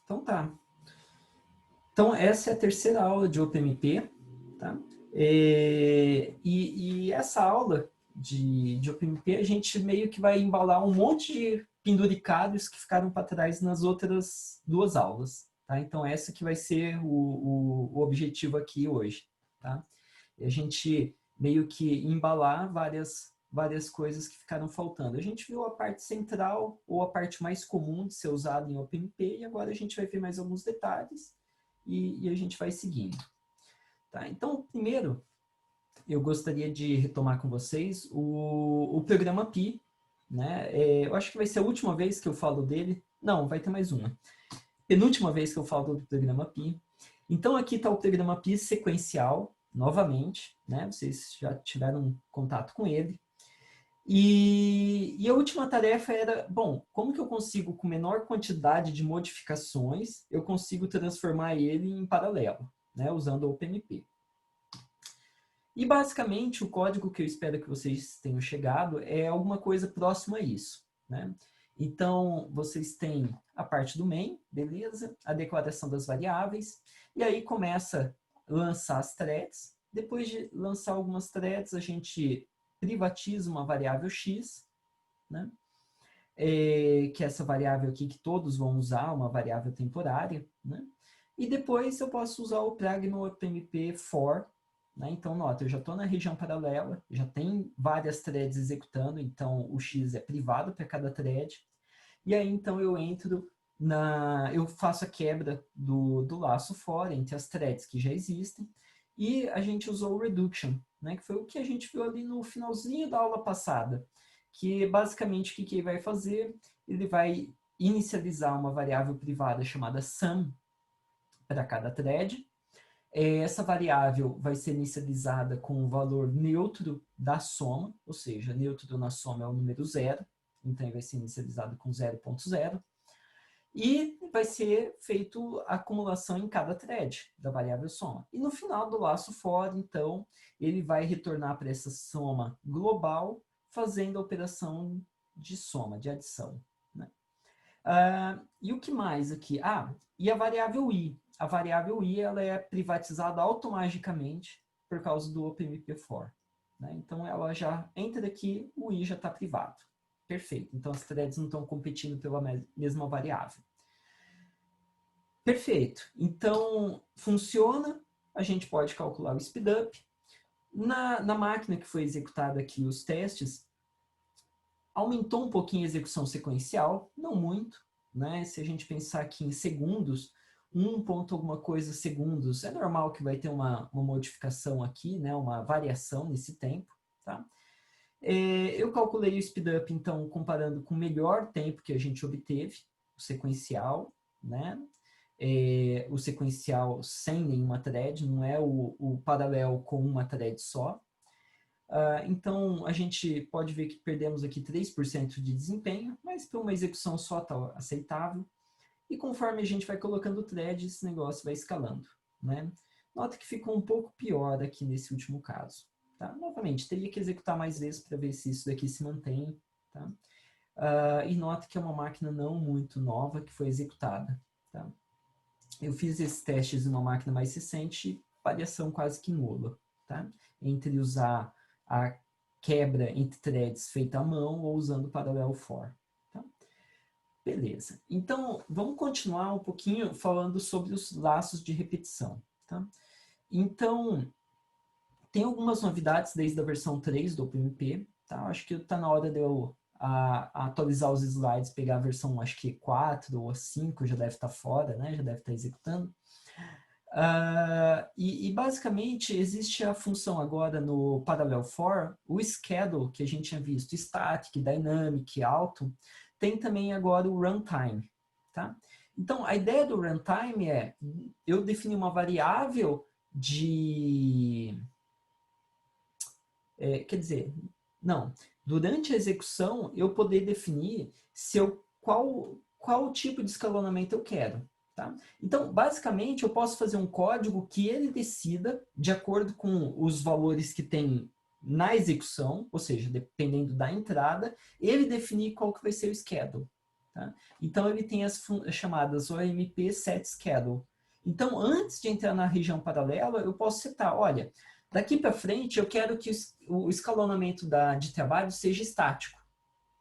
Então tá. Então essa é a terceira aula de OPMP, tá? E essa aula de OPMP a gente meio que vai embalar um monte de penduricalhos que ficaram para trás nas outras duas aulas, tá? Então essa que vai ser o objetivo aqui hoje, tá? E a gente meio que embalar várias coisas que ficaram faltando. A gente viu a parte central ou a parte mais comum de ser usada em OPMP e agora a gente vai ver mais alguns detalhes e a gente vai seguindo. Tá? Então, primeiro, eu gostaria de retomar com vocês o programa Pi. Né? Eu acho que vai ser a última vez que eu falo dele. Não, vai ter mais uma. Penúltima vez que eu falo do programa Pi. Então, aqui está o programa Pi sequencial, novamente. Né? Vocês já tiveram contato com ele. E a última tarefa era, bom, como que eu consigo, com menor quantidade de modificações, eu consigo transformar ele em paralelo, né, usando o OPMP. E basicamente o código que eu espero que vocês tenham chegado é alguma coisa próxima a isso, né? Então, vocês têm a parte do main, beleza? A declaração das variáveis, e aí começa a lançar as threads. Depois de lançar algumas threads, a gente privatiza uma variável x, né? Que é essa variável aqui que todos vão usar, uma variável temporária, né? E depois eu posso usar o pragma OPMP for, né? Então, nota, eu já estou na região paralela, já tem várias threads executando, então o x é privado para cada thread, e aí então eu entro eu faço a quebra do laço for entre as threads que já existem, e a gente usou o reduction, né? Que foi o que a gente viu ali no finalzinho da aula passada, que basicamente o que ele vai fazer? Ele vai inicializar uma variável privada chamada sum para cada thread. Essa variável vai ser inicializada com o valor neutro da soma, ou seja, neutro na soma é o número 0, então ele vai ser inicializado com 0.0, e vai ser feito a acumulação em cada thread da variável soma. E no final do laço for, então, ele vai retornar para essa soma global, fazendo a operação de soma, de adição. Né? E o que mais aqui? E a variável i. A variável i ela é privatizada automaticamente por causa do OPMP4. Né? Então, ela já entra aqui, o i já está privado. Perfeito. Então, as threads não estão competindo pela mesma variável. Perfeito. Então, funciona. A gente pode calcular o speedup. Na máquina que foi executada aqui os testes, aumentou um pouquinho a execução sequencial, não muito. Né? Se a gente pensar aqui em segundos, 1 ponto alguma coisa segundos, é normal que vai ter uma modificação aqui, né? Uma variação nesse tempo. Tá? Eu calculei o speedup, então, comparando com o melhor tempo que a gente obteve, o sequencial, né? O sequencial sem nenhuma thread, não é o paralelo com uma thread só. Então, a gente pode ver que perdemos aqui 3% de desempenho, mas para uma execução só está aceitável. E conforme a gente vai colocando thread, esse negócio vai escalando. Né? Nota que ficou um pouco pior aqui nesse último caso. Tá? Novamente, teria que executar mais vezes para ver se isso daqui se mantém. Tá? E nota que é uma máquina não muito nova que foi executada. Tá? Eu fiz esses testes em uma máquina mais recente, variação quase que nula. Tá? Entre usar a quebra entre threads feita à mão ou usando o parallel for. Tá? Beleza. Então, vamos continuar um pouquinho falando sobre os laços de repetição. Tá? Então, tem algumas novidades desde a versão 3 do OPMP. Tá? Acho que está na hora de eu atualizar os slides, pegar a versão, acho que 4 ou 5, já deve estar fora, né? Já deve estar executando. E basicamente existe a função agora no Parallel for, o schedule que a gente tinha visto, static, dynamic, auto, tem também agora o runtime. Tá? Então, a ideia do runtime é eu definir uma variável de... quer dizer, não, durante a execução eu poder definir qual tipo de escalonamento eu quero. Tá? Então, basicamente, eu posso fazer um código que ele decida, de acordo com os valores que tem na execução, ou seja, dependendo da entrada, ele definir qual que vai ser o schedule. Tá? Então, ele tem as chamadas OMP set schedule. Então, antes de entrar na região paralela, eu posso setar, olha, daqui para frente eu quero que o escalonamento de trabalho seja estático.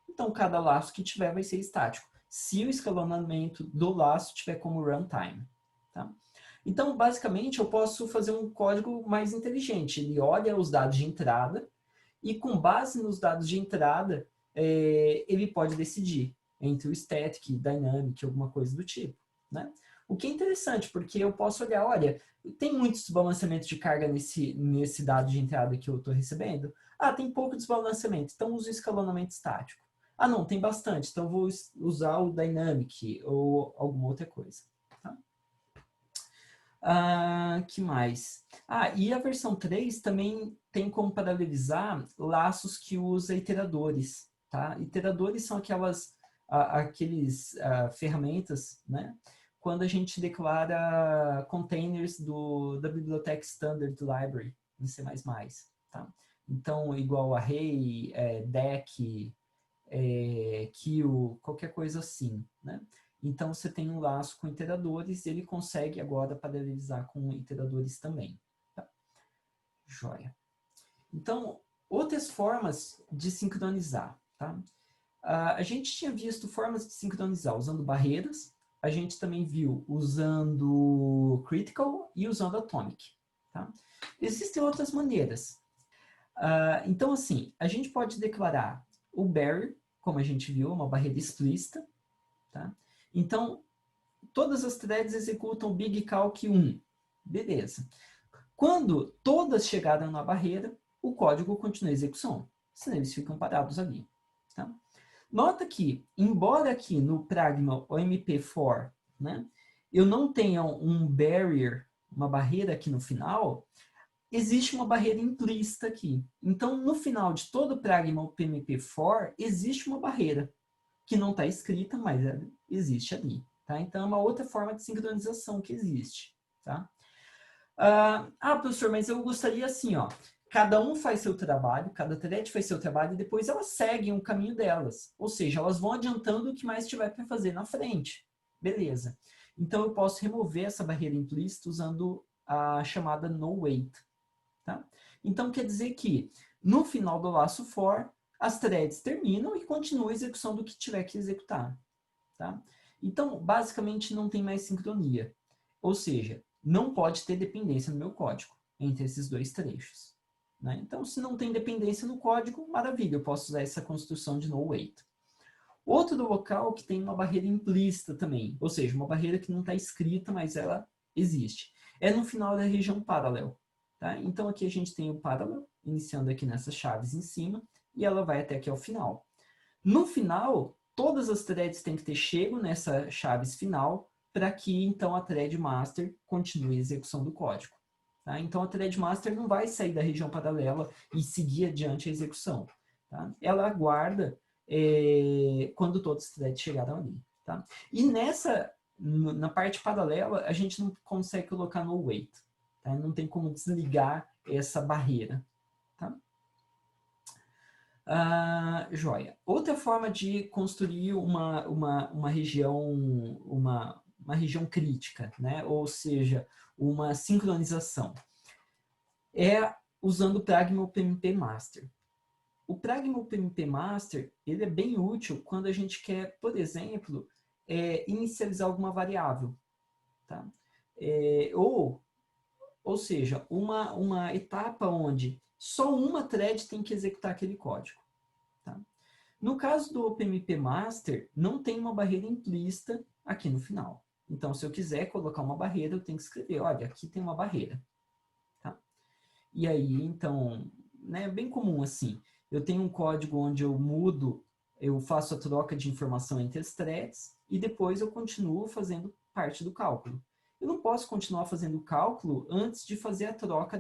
Então, cada laço que tiver vai ser estático, se o escalonamento do laço tiver como runtime. Tá? Então, basicamente, eu posso fazer um código mais inteligente. Ele olha os dados de entrada e, com base nos dados de entrada, ele pode decidir entre o static, dynamic, alguma coisa do tipo. Né? O que é interessante, porque eu posso olhar, olha, tem muito desbalanceamento de carga nesse dado de entrada que eu estou recebendo? Ah, tem pouco desbalanceamento, então uso o escalonamento estático. Ah, não, tem bastante, então vou usar o dynamic ou alguma outra coisa. Tá? Que mais? E a versão 3 também tem como paralelizar laços que usa iteradores. Tá? Iteradores são aqueles ferramentas, né? Quando a gente declara containers da biblioteca Standard Library em C++. Tá? Então, igual array, deck, kill, qualquer coisa assim. Né? Então, você tem um laço com iteradores e ele consegue agora paralelizar com iteradores também. Tá? Joia. Então, outras formas de sincronizar. Tá? A gente tinha visto formas de sincronizar usando barreiras, a gente também viu usando critical e usando atomic. Tá? Existem outras maneiras. Então, assim, a gente pode declarar o barrier, como a gente viu, uma barreira explícita. Tá? Então, todas as threads executam BigCalc 1. Beleza. Quando todas chegaram na barreira, o código continua a execução, senão eles ficam parados ali. Tá? Nota que, embora aqui no Pragma OMP4, né, eu não tenha um barrier, uma barreira aqui no final, existe uma barreira implícita aqui. Então, no final de todo o Pragma OMP4, existe uma barreira, que não está escrita, mas existe ali. Tá? Então, é uma outra forma de sincronização que existe. Tá? Professor, mas eu gostaria assim, ó, cada um faz seu trabalho, cada thread faz seu trabalho e depois elas seguem o caminho delas. Ou seja, elas vão adiantando o que mais tiver para fazer na frente. Beleza. Então, eu posso remover essa barreira implícita usando a chamada noWait. Tá? Então, quer dizer que no final do laço for, as threads terminam e continuam a execução do que tiver que executar. Tá? Então, basicamente, não tem mais sincronia. Ou seja, não pode ter dependência no meu código entre esses dois trechos. Né? Então, se não tem dependência no código, maravilha, eu posso usar essa construção de noWait. Outro local que tem uma barreira implícita também, ou seja, uma barreira que não está escrita, mas ela existe, é no final da região parallel. Tá? Então, aqui a gente tem o parallel, iniciando aqui nessas chaves em cima, e ela vai até aqui ao final. No final, todas as threads têm que ter chego nessa chaves final para que, então, a thread master continue a execução do código. Tá? Então, a thread master não vai sair da região paralela e seguir adiante a execução. Tá? Ela aguarda quando todos os threads chegaram ali. Tá? E na parte paralela, a gente não consegue colocar no wait. Tá? Não tem como desligar essa barreira. Tá? Joia. Outra forma de construir uma região crítica, né? Ou seja, uma sincronização, é usando o Pragma OpenMP Master. O Pragma OpenMP Master ele é bem útil quando a gente quer, por exemplo, inicializar alguma variável. Tá? Ou seja, uma etapa onde só uma thread tem que executar aquele código. Tá? No caso do OpenMP Master, não tem uma barreira implícita aqui no final. Então, se eu quiser colocar uma barreira, eu tenho que escrever, olha, aqui tem uma barreira. Tá? E aí, então, né, é bem comum assim. Eu tenho um código onde eu faço a troca de informação entre as threads e depois eu continuo fazendo parte do cálculo. Eu não posso continuar fazendo o cálculo antes de fazer a troca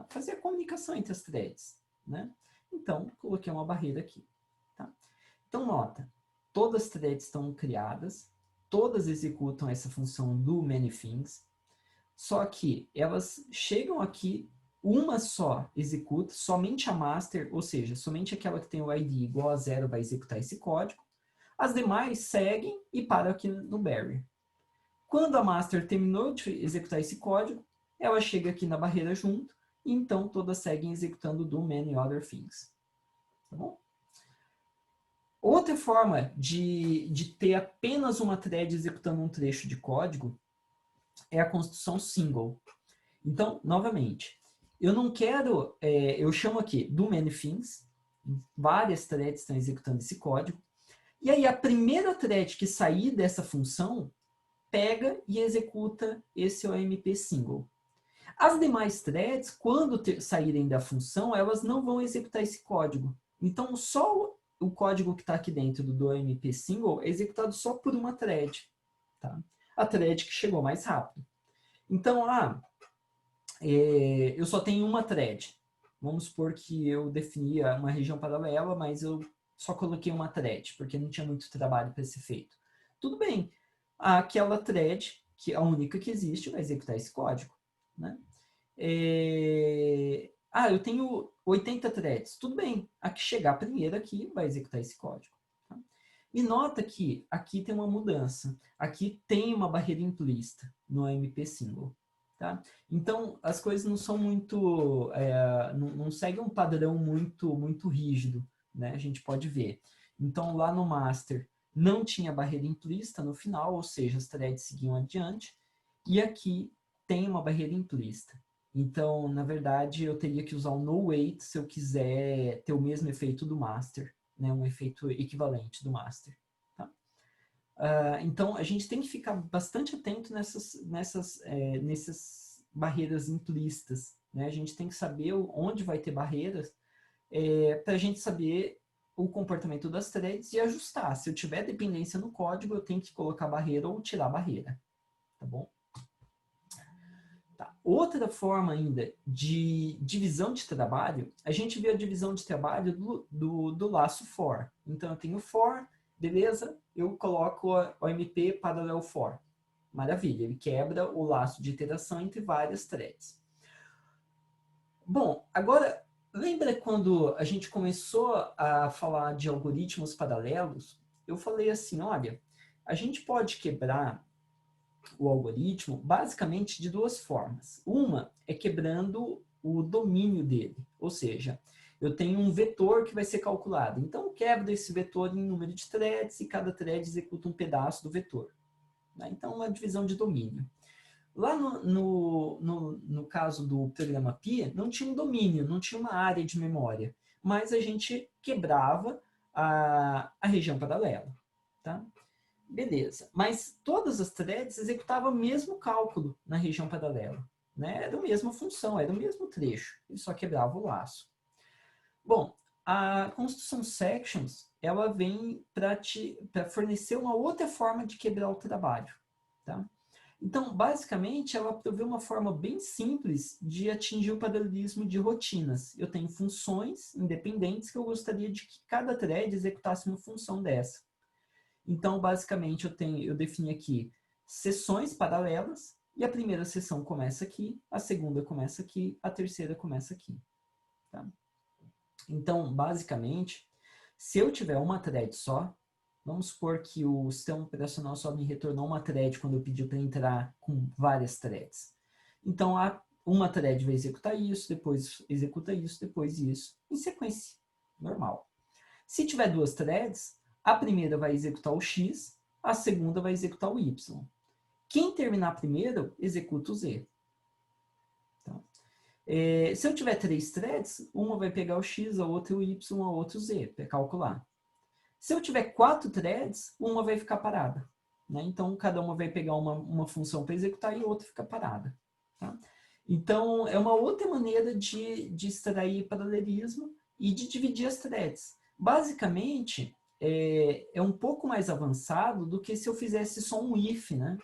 fazer a comunicação entre as threads, né? Então, coloquei uma barreira aqui. Tá? Então, nota, todas as threads estão criadas, todas executam essa função do manythings, só que elas chegam aqui, uma só executa, somente a master, ou seja, somente aquela que tem o ID igual a 0 vai executar esse código, As demais seguem e param aqui no barrier. Quando a master terminou de executar esse código, ela chega aqui na barreira junto, e então todas seguem executando do many other things. Tá bom? Outra forma de ter apenas uma thread executando um trecho de código é a construção single. Então, novamente, eu não quero, eu chamo aqui do many things, várias threads estão executando esse código, e aí a primeira thread que sair dessa função pega e executa esse OMP single. As demais threads, quando saírem da função, elas não vão executar esse código. Então, só o código que está aqui dentro do OMP single é executado só por uma thread. Tá? A thread que chegou mais rápido. Então, eu só tenho uma thread. Vamos supor que eu definia uma região paralela, mas eu só coloquei uma thread, porque não tinha muito trabalho para ser feito. Tudo bem. Aquela thread, que é a única que existe, vai executar esse código. Né? Eu tenho 80 threads. Tudo bem. A que chegar primeiro aqui vai executar esse código. Tá? E nota que aqui tem uma mudança. Aqui tem uma barreira implícita no OMP single. Tá? Então, as coisas não são muito... não seguem um padrão muito rígido. Né? A gente pode ver. Então, lá no master, não tinha barreira implícita no final, ou seja, as threads seguiam adiante. E aqui tem uma barreira implícita. Então, na verdade, eu teria que usar o no-wait se eu quiser ter o mesmo efeito do master, né? Um efeito equivalente do master. Tá? Então, a gente tem que ficar bastante atento nessas barreiras implícitas. Né? A gente tem que saber onde vai ter barreiras para a gente saber o comportamento das threads e ajustar. Se eu tiver dependência no código, eu tenho que colocar barreira ou tirar barreira. Tá bom? Tá. Outra forma ainda de divisão de trabalho, a gente vê a divisão de trabalho do laço for. Então, eu tenho for, beleza, eu coloco o OMP parallel for. Maravilha, ele quebra o laço de iteração entre várias threads. Bom, agora, lembra quando a gente começou a falar de algoritmos paralelos? Eu falei assim, olha, a gente pode quebrar o algoritmo basicamente de duas formas. Uma é quebrando o domínio dele, ou seja, eu tenho um vetor que vai ser calculado. Então, eu quebro esse vetor em número de threads e cada thread executa um pedaço do vetor. Né? Então, uma divisão de domínio. Lá no caso do programa Pi, não tinha um domínio, não tinha uma área de memória, mas a gente quebrava a região paralela. Tá? Beleza, mas todas as threads executavam o mesmo cálculo na região paralela. Né? Era a mesma função, era o mesmo trecho, ele só quebrava o laço. Bom, a construção sections, ela vem para fornecer uma outra forma de quebrar o trabalho. Tá? Então, basicamente, ela provê uma forma bem simples de atingir o paralelismo de rotinas. Eu tenho funções independentes que eu gostaria de que cada thread executasse uma função dessa. Então, basicamente, eu defini aqui sessões paralelas, e a primeira sessão começa aqui, a segunda começa aqui, a terceira começa aqui. Tá? Então, basicamente, se eu tiver uma thread só, vamos supor que o sistema operacional só me retornou uma thread quando eu pedi para entrar com várias threads. Então, uma thread vai executar isso, depois executa isso, depois isso, em sequência, normal. Se tiver duas threads, a primeira vai executar o X, a segunda vai executar o Y. Quem terminar primeiro, executa o Z. Tá? Se eu tiver 3 threads, uma vai pegar o X, a outra o Y, a outra o Z, para calcular. Se eu tiver 4 threads, uma vai ficar parada. Né? Então, cada uma vai pegar uma função para executar e a outra fica parada. Tá? Então, é uma outra maneira de extrair paralelismo e de dividir as threads. Basicamente, é um pouco mais avançado do que se eu fizesse só um if. Né?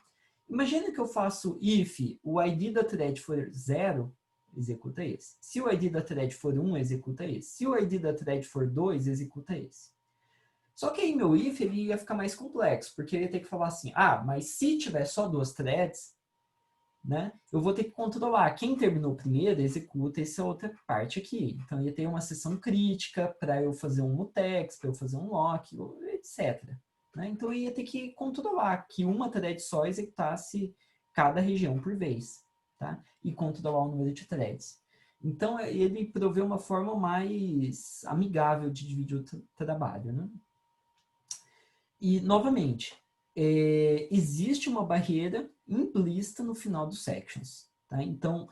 Imagina que eu faço if, o ID da thread for 0, executa esse. Se o ID da thread for 1, executa esse. Se o ID da thread for 2, executa esse. Só que aí meu if ele ia ficar mais complexo, porque ele ia ter que falar assim, mas se tiver só 2 threads, né, eu vou ter que controlar quem terminou primeiro, executa essa outra parte aqui. Então ia ter uma sessão crítica para eu fazer um mutex, para eu fazer um lock, etc. né? Então, eu ia ter que controlar que uma thread só executasse cada região por vez, tá? E controlar o número de threads. Então, ele provê uma forma mais amigável de dividir o trabalho, né? E, novamente, existe uma barreira implícita no final dos sections, tá? Então,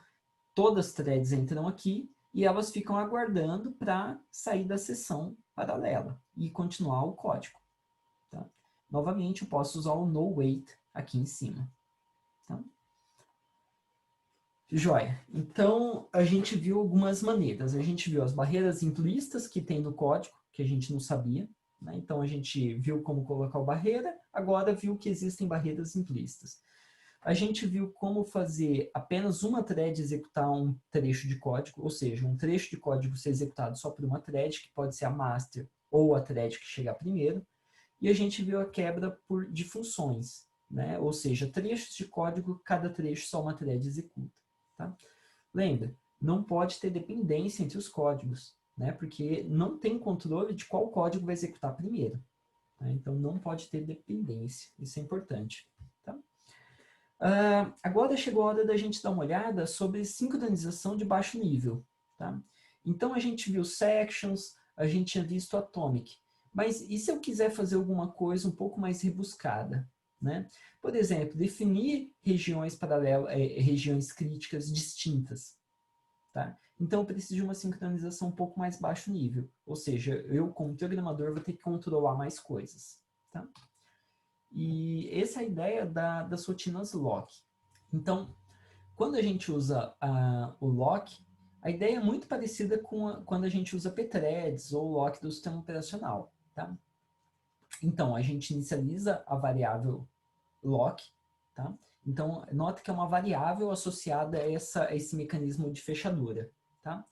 todas as threads entram aqui e elas ficam aguardando para sair da sessão paralela e continuar o código. Tá? Novamente, eu posso usar o no-wait aqui em cima. Tá? Joia. Então, a gente viu algumas maneiras. A gente viu as barreiras implícitas que tem no código, que a gente não sabia. Né? Então, a gente viu como colocar a barreira, agora viu que existem barreiras implícitas. A gente viu como fazer apenas uma thread executar um trecho de código, ou seja, um trecho de código ser executado só por uma thread, que pode ser a master ou a thread que chegar primeiro. E a gente viu a quebra de funções, né? Ou seja, trechos de código, cada trecho só uma thread executa. Tá? Lembra, não pode ter dependência entre os códigos, né? Porque não tem controle de qual código vai executar primeiro. Tá? Então, não pode ter dependência, isso é importante. Tá? Agora chegou a hora da gente dar uma olhada sobre sincronização de baixo nível. Tá? Então, a gente viu sections, a gente tinha visto atomic. Mas e se eu quiser fazer alguma coisa um pouco mais rebuscada? Né? Por exemplo, definir regiões paralelas, regiões críticas distintas. Tá? Então, eu preciso de uma sincronização um pouco mais baixo nível. Ou seja, eu, como programador, vou ter que controlar mais coisas. Tá? E essa é a ideia das rotinas lock. Então, quando a gente usa o lock, a ideia é muito parecida com quando a gente usa pthreads ou lock do sistema operacional. Tá? Então, a gente inicializa a variável lock. Tá? Então, nota que é uma variável associada a esse mecanismo de fechadura. Tá?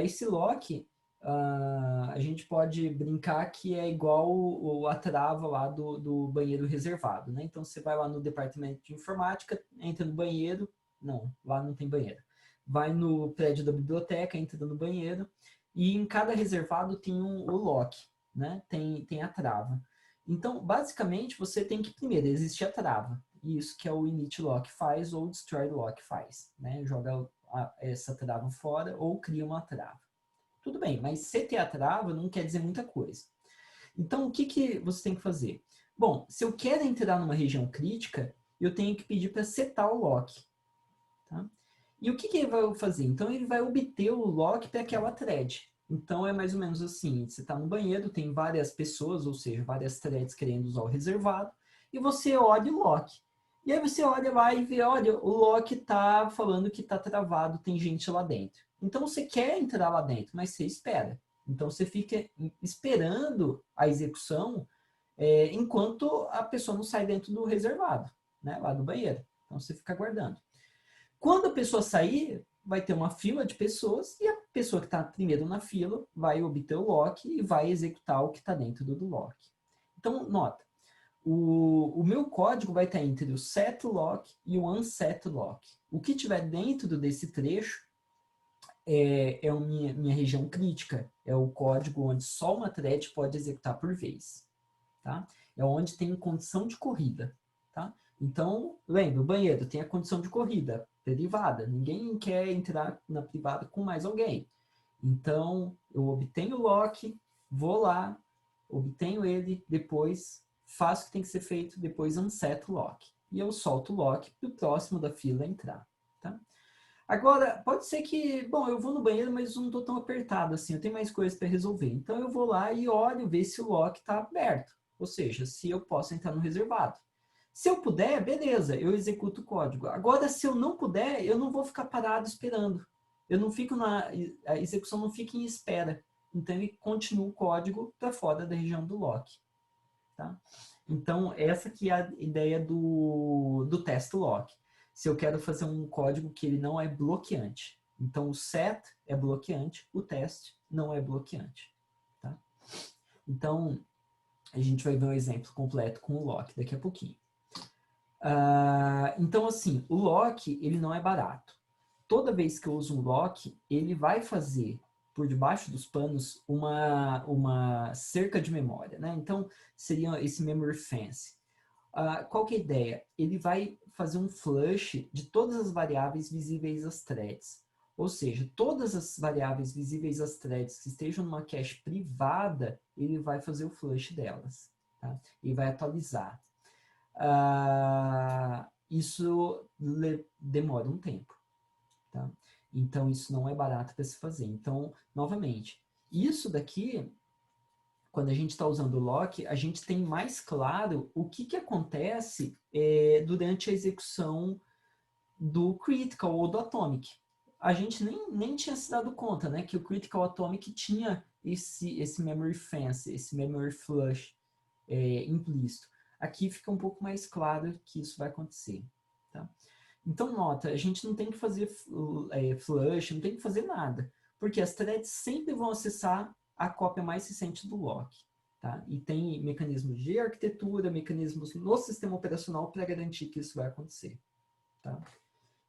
Esse lock, a gente pode brincar que é igual a trava lá do banheiro reservado, né? Então, você vai lá no departamento de informática, entra no banheiro, não, lá não tem banheiro. Vai no prédio da biblioteca, entra no banheiro, e em cada reservado tem o lock, né? Tem a trava. Então, basicamente, você tem que primeiro existir a trava, e isso que é o init lock faz ou o destroy lock faz, né? Joga essa trava fora ou cria uma trava. Tudo bem, mas se ter a trava não quer dizer muita coisa. Então, o que você tem que fazer? Bom, se eu quero entrar numa região crítica, eu tenho que pedir para setar o lock. Tá? E o que ele vai fazer? Então, ele vai obter o lock para aquela thread. Então, é mais ou menos assim, você está no banheiro, tem várias pessoas, ou seja, várias threads querendo usar o reservado, e você olha o lock. E aí você olha lá e vê, olha, o lock está falando que está travado, tem gente lá dentro. Então, você quer entrar lá dentro, mas você espera. Então, você fica esperando a execução enquanto a pessoa não sai dentro do reservado, né, lá do banheiro. Então, você fica aguardando. Quando a pessoa sair, vai ter uma fila de pessoas e a pessoa que está primeiro na fila vai obter o lock e vai executar o que está dentro do lock. Então, nota, o meu código vai estar entre o set lock e o unset lock. O que tiver dentro desse trecho é a minha região crítica, é o código onde só uma thread pode executar por vez. Tá? É onde tem condição de corrida. Tá? Então, lembra, o banheiro tem a condição de corrida privada. Ninguém quer entrar na privada com mais alguém. Então, eu obtenho o lock, vou lá, obtenho ele, depois faço o que tem que ser feito, depois unseto o lock. E eu solto o lock para o próximo da fila entrar. Tá? Agora, pode ser que, bom, eu vou no banheiro, mas não estou tão apertado assim, eu tenho mais coisas para resolver. Então, eu vou lá e olho, ver se o lock está aberto. Ou seja, se eu posso entrar no reservado. Se eu puder, beleza, eu executo o código. Agora, se eu não puder, eu não vou ficar parado esperando. Eu não fico a execução não fica em espera. Então, ele continua o código para fora da região do lock. Tá? Então, essa que é a ideia do test lock. Se eu quero fazer um código que ele não é bloqueante. Então, o set é bloqueante, o test não é bloqueante. Tá? Então, a gente vai ver um exemplo completo com o lock daqui a pouquinho. Então, assim, o lock, ele não é barato. Toda vez que eu uso um lock, ele vai fazer, por debaixo dos panos uma cerca de memória, né? Então, seria esse memory fence. Qual que é a ideia? Ele vai fazer um flush de todas as variáveis visíveis às threads. Ou seja, todas as variáveis visíveis às threads que estejam numa cache privada, ele vai fazer o flush delas. Tá? E vai atualizar. Isso demora um tempo. Tá? Então, isso não é barato para se fazer. Então, novamente, isso daqui, quando a gente está usando o lock, a gente tem mais claro o que acontece durante a execução do critical ou do atomic. A gente nem tinha se dado conta, né, que o critical atomic tinha esse memory fence, esse memory flush implícito. Aqui fica um pouco mais claro que isso vai acontecer. Tá? Então, nota, a gente não tem que fazer flush, não tem que fazer nada, porque as threads sempre vão acessar a cópia mais recente do lock. Tá? E tem mecanismos de arquitetura, mecanismos no sistema operacional para garantir que isso vai acontecer. Tá?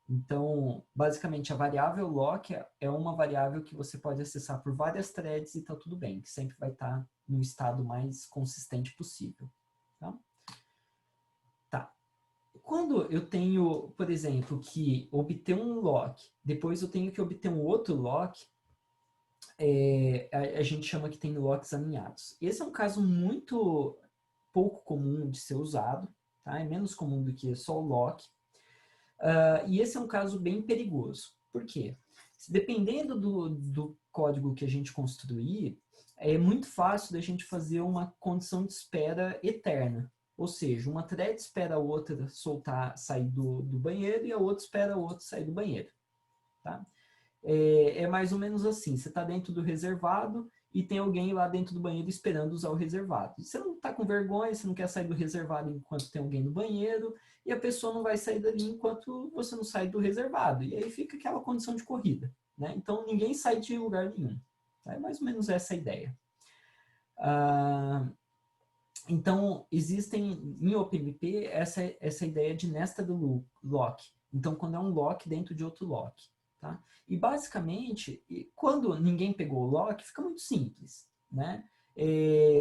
Então, basicamente, a variável lock é uma variável que você pode acessar por várias threads e está tudo bem, que sempre vai estar no estado mais consistente possível. Tá? Tá. Quando eu tenho, por exemplo, que obter um lock, depois eu tenho que obter um outro lock, a gente chama que tem locks alinhados. Esse é um caso muito pouco comum de ser usado, tá? É menos comum do que só o lock. E esse é um caso bem perigoso. Por quê? Dependendo do código que a gente construir, é muito fácil da gente fazer uma condição de espera eterna. Ou seja, uma thread espera a outra sair do banheiro e a outra espera a outra sair do banheiro. Tá? É mais ou menos assim, você está dentro do reservado e tem alguém lá dentro do banheiro esperando usar o reservado. Você não está com vergonha, você não quer sair do reservado enquanto tem alguém no banheiro, e a pessoa não vai sair dali enquanto você não sai do reservado. E aí fica aquela condição de corrida. Né? Então, ninguém sai de lugar nenhum. É mais ou menos essa a ideia. Então, existem em OpenMP essa ideia de nested lock. Então, quando é um lock dentro de outro lock. Tá? E basicamente, quando ninguém pegou o lock, fica muito simples. Né?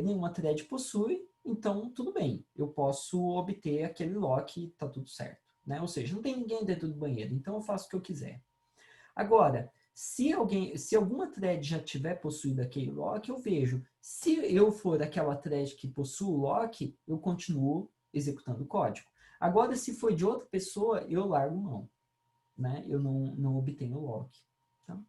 Nenhuma thread possui, então tudo bem. Eu posso obter aquele lock e está tudo certo. Né? Ou seja, não tem ninguém dentro do banheiro, então eu faço o que eu quiser. Agora, se alguma thread já tiver possuído aquele lock, eu vejo. Se eu for aquela thread que possui o lock, eu continuo executando o código. Agora, se for de outra pessoa, eu largo mão. Né? Eu não obtenho o lock. Tá?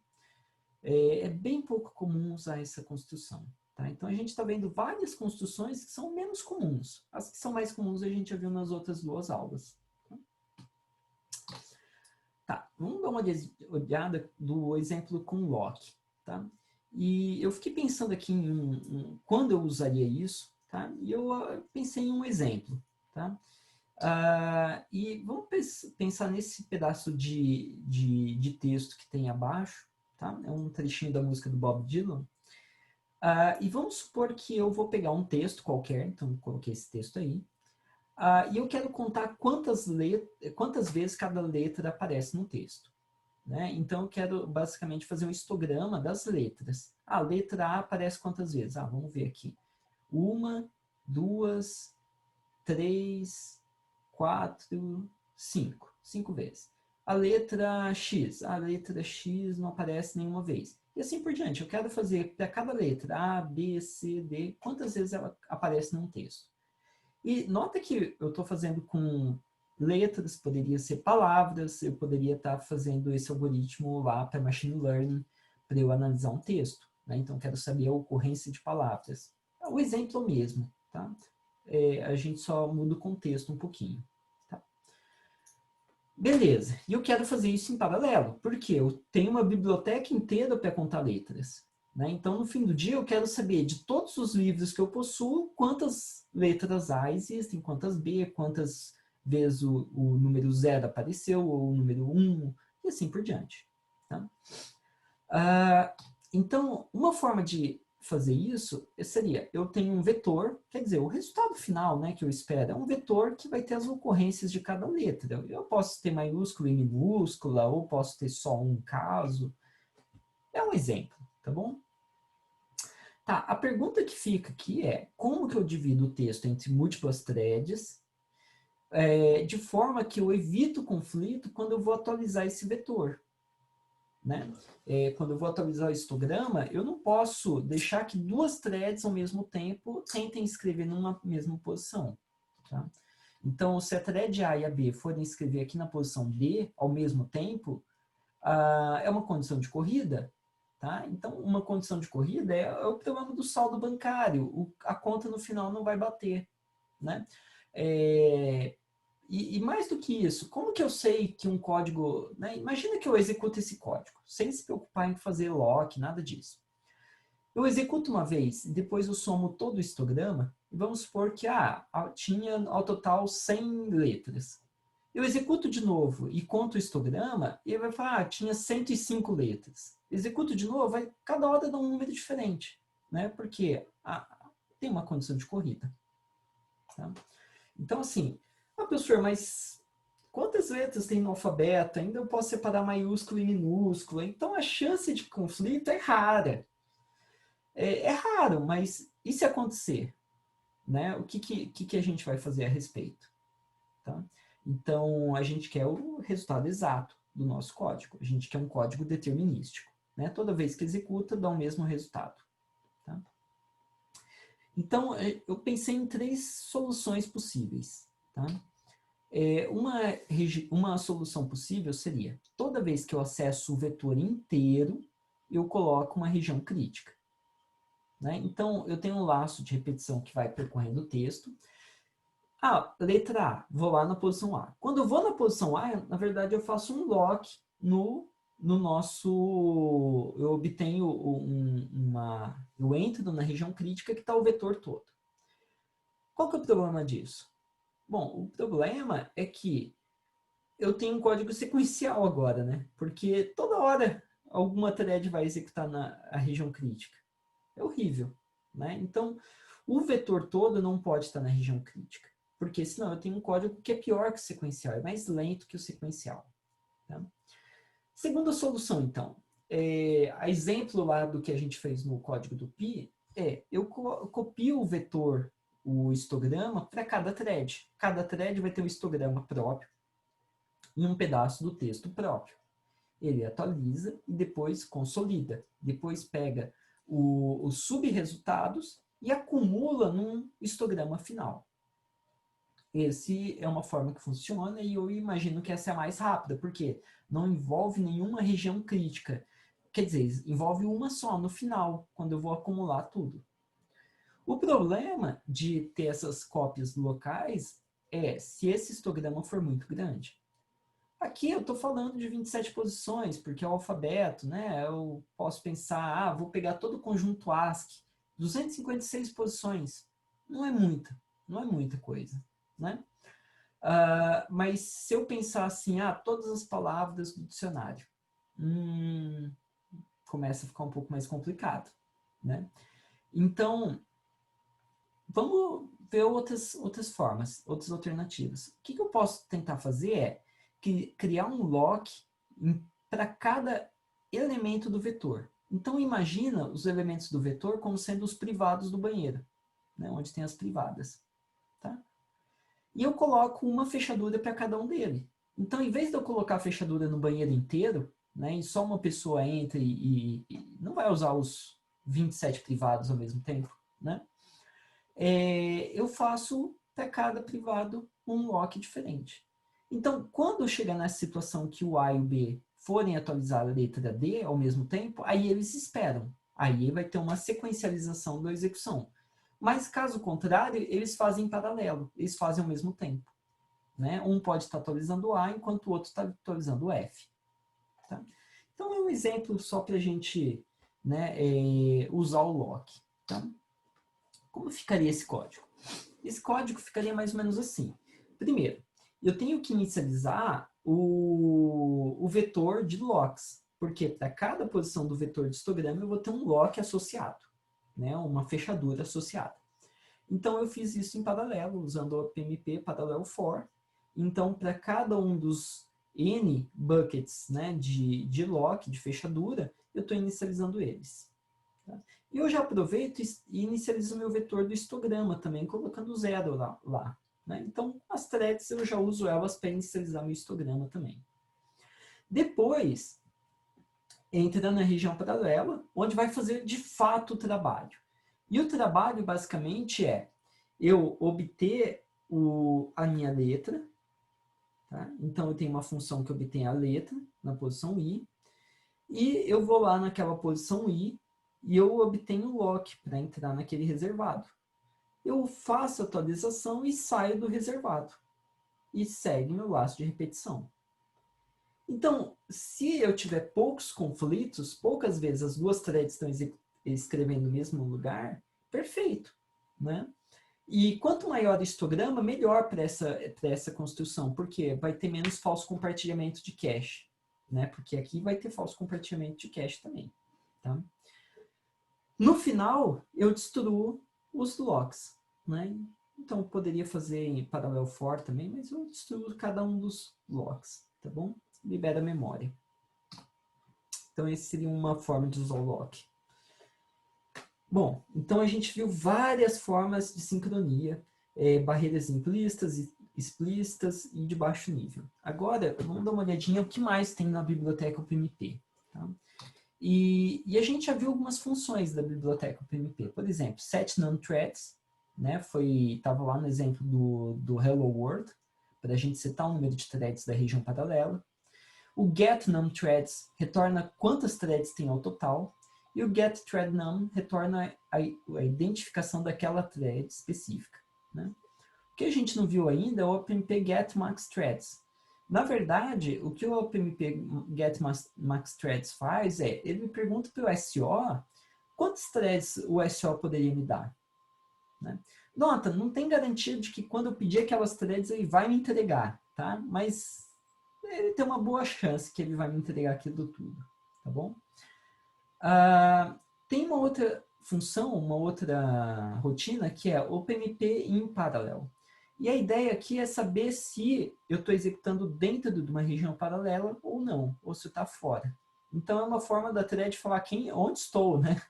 É bem pouco comum usar essa construção. Tá? Então, a gente está vendo várias construções que são menos comuns. As que são mais comuns a gente já viu nas outras duas aulas. Tá, vamos dar uma olhada do exemplo com lock, tá? E eu fiquei pensando aqui quando eu usaria isso, tá? E eu pensei em um exemplo, tá? E vamos pensar nesse pedaço de texto que tem abaixo, tá? É um trechinho da música do Bob Dylan. E vamos supor que eu vou pegar um texto qualquer, então coloquei esse texto aí, e eu quero contar quantas vezes cada letra aparece no texto. Né? Então, eu quero basicamente fazer um histograma das letras. A letra A aparece quantas vezes? Vamos ver aqui. 1, 2, 3, 4, 5. 5 vezes. A letra X não aparece nenhuma vez. E assim por diante. Eu quero fazer para cada letra A, B, C, D, quantas vezes ela aparece num texto. E nota que eu estou fazendo com letras, poderia ser palavras, eu poderia estar fazendo esse algoritmo lá para machine learning, para eu analisar um texto. Né? Então, quero saber a ocorrência de palavras. O exemplo é o mesmo. Tá? A gente só muda o contexto um pouquinho. Tá? Beleza, e eu quero fazer isso em paralelo, porque eu tenho uma biblioteca inteira para contar letras. Né? Então, no fim do dia, eu quero saber de todos os livros que eu possuo, quantas letras A existem, quantas B, quantas vezes o número 0 apareceu, ou o número 1, e assim por diante. Tá? Então, uma forma de fazer isso seria, eu tenho um vetor, quer dizer, o resultado final, né, que eu espero, é um vetor que vai ter as ocorrências de cada letra. Eu posso ter maiúscula e minúscula, ou posso ter só um caso. É um exemplo. tá bom? Tá, a pergunta que fica aqui é, como que eu divido o texto entre múltiplas threads, de forma que eu evito conflito quando eu vou atualizar esse vetor, né? Quando eu vou atualizar o histograma, eu não posso deixar que duas threads ao mesmo tempo tentem escrever numa mesma posição, tá? Então, se a thread A e a B forem escrever aqui na posição D ao mesmo tempo, é uma condição de corrida, tá? Então, uma condição de corrida é o problema do saldo bancário, a conta no final não vai bater, né? E mais do que isso, como que eu sei que um código... Né? Imagina que eu executo esse código, sem se preocupar em fazer lock, nada disso. Eu executo uma vez, depois eu somo todo o histograma, e vamos supor que tinha ao total 100 letras. Eu executo de novo e conto o histograma, e ele vai falar, tinha 105 letras. Executo de novo, cada hora dá um número diferente, né? Porque tem uma condição de corrida. Tá? Então, assim, professor, mas quantas letras tem no alfabeto? Ainda eu posso separar maiúsculo e minúsculo. Então, a chance de conflito é rara. É raro, mas e se acontecer? Né? O que a gente vai fazer a respeito? Tá? Então, a gente quer o resultado exato do nosso código. A gente quer um código determinístico. Né? Toda vez que executa, dá o mesmo resultado. Tá? Então, eu pensei em 3 soluções possíveis. Tá? Uma solução possível seria, toda vez que eu acesso o vetor inteiro, eu coloco uma região crítica. Né? Então, eu tenho um laço de repetição que vai percorrendo o texto. Letra A, vou lá na posição A. Quando eu vou na posição A, na verdade, eu faço um lock no nosso... Eu obtenho eu entro na região crítica que está o vetor todo. Qual que é o problema disso? Bom, o problema é que eu tenho um código sequencial agora, né? Porque toda hora alguma thread vai executar a região crítica. É horrível, né? Então, o vetor todo não pode estar na região crítica, porque senão eu tenho um código que é pior que o sequencial, é mais lento que o sequencial. Tá? Segunda solução, então, a exemplo lá do que a gente fez no código do Pi, eu copio o vetor, o histograma, para cada thread. Cada thread vai ter um histograma próprio e um pedaço do texto próprio. Ele atualiza e depois consolida. Depois pega os subresultados e acumula num histograma final. Esse é uma forma que funciona e eu imagino que essa é a mais rápida, porque não envolve nenhuma região crítica. Quer dizer, envolve uma só no final, quando eu vou acumular tudo. O problema de ter essas cópias locais é se esse histograma for muito grande. Aqui eu estou falando de 27 posições, porque é o alfabeto, né? Eu posso pensar, vou pegar todo o conjunto ASCII, 256 posições. Não é muita coisa, né? Mas se eu pensar assim, todas as palavras do dicionário, começa a ficar um pouco mais complicado, né? Então, vamos ver outras formas, outras alternativas. O que eu posso tentar fazer criar um lock para cada elemento do vetor. Então, imagina os elementos do vetor como sendo os privados do banheiro, né, onde tem as privadas. Tá? E eu coloco uma fechadura para cada um dele. Então, em vez de eu colocar a fechadura no banheiro inteiro, né, e só uma pessoa entre e não vai usar os 27 privados ao mesmo tempo, né? Eu faço para cada privado um lock diferente. Então, quando chegar nessa situação que o A e o B forem atualizar a letra D ao mesmo tempo, aí eles esperam. Aí vai ter uma sequencialização da execução. Mas, caso contrário, eles fazem em paralelo. Eles fazem ao mesmo tempo. Né? Um pode estar atualizando o A, enquanto o outro está atualizando o F. Tá? Então, é um exemplo só para a gente, né, usar o lock. Tá? Como ficaria esse código? Esse código ficaria mais ou menos assim. Primeiro, eu tenho que inicializar o vetor de locks, porque para cada posição do vetor de histograma eu vou ter um lock associado, né? Uma fechadura associada. Então, eu fiz isso em paralelo, usando o PMP Parallel For. Então, para cada um dos N buckets, né, de lock, de fechadura, eu estou inicializando eles. Tá? E eu já aproveito e inicializo o meu vetor do histograma também, colocando 0 lá. Né? Então, as threads eu já uso elas para inicializar meu histograma também. Depois, entra na região paralela, onde vai fazer de fato o trabalho. E o trabalho, basicamente, é eu obter a minha letra. Tá? Então, eu tenho uma função que obtém a letra na posição i, e eu vou lá naquela posição i, e eu obtenho o lock para entrar naquele reservado. Eu faço a atualização e saio do reservado. E segue meu laço de repetição. Então, se eu tiver poucos conflitos, poucas vezes as duas threads estão escrevendo no mesmo lugar, perfeito. Né? E quanto maior o histograma, melhor para essa construção, porque vai ter menos falso compartilhamento de cache. Né? Porque aqui vai ter falso compartilhamento de cache também. Tá? No final, eu destruo os locks. Né? Então, eu poderia fazer em parallel for também, mas eu destruo cada um dos locks. Tá bom? Libera a memória. Então, essa seria uma forma de usar o lock. Bom, então a gente viu várias formas de sincronia, barreiras implícitas, explícitas e de baixo nível. Agora, vamos dar uma olhadinha o que mais tem na biblioteca OpenMP. Tá? E a gente já viu algumas funções da biblioteca OpenMP. Por exemplo, set num threads, né, estava lá no exemplo do Hello World, para a gente setar o número de threads da região paralela. O getNumThreads retorna quantas threads tem ao total, e o getThreadNum retorna a identificação daquela thread específica. Né? O que a gente não viu ainda é o OpenMP getMaxThreads. Na verdade, o que o OpenMP getMaxThreads faz é, ele me pergunta para o SO, quantas threads o SO poderia me dar? Né? Nota, não tem garantia de que quando eu pedir aquelas threads ele vai me entregar, tá? Mas ele tem uma boa chance que ele vai me entregar aquilo tudo, tá bom? Tem uma outra função, uma outra rotina, que é OpenMP in parallel. E a ideia aqui é saber se eu estou executando dentro de uma região paralela ou não, ou se está fora. Então, é uma forma da thread falar onde estou, né?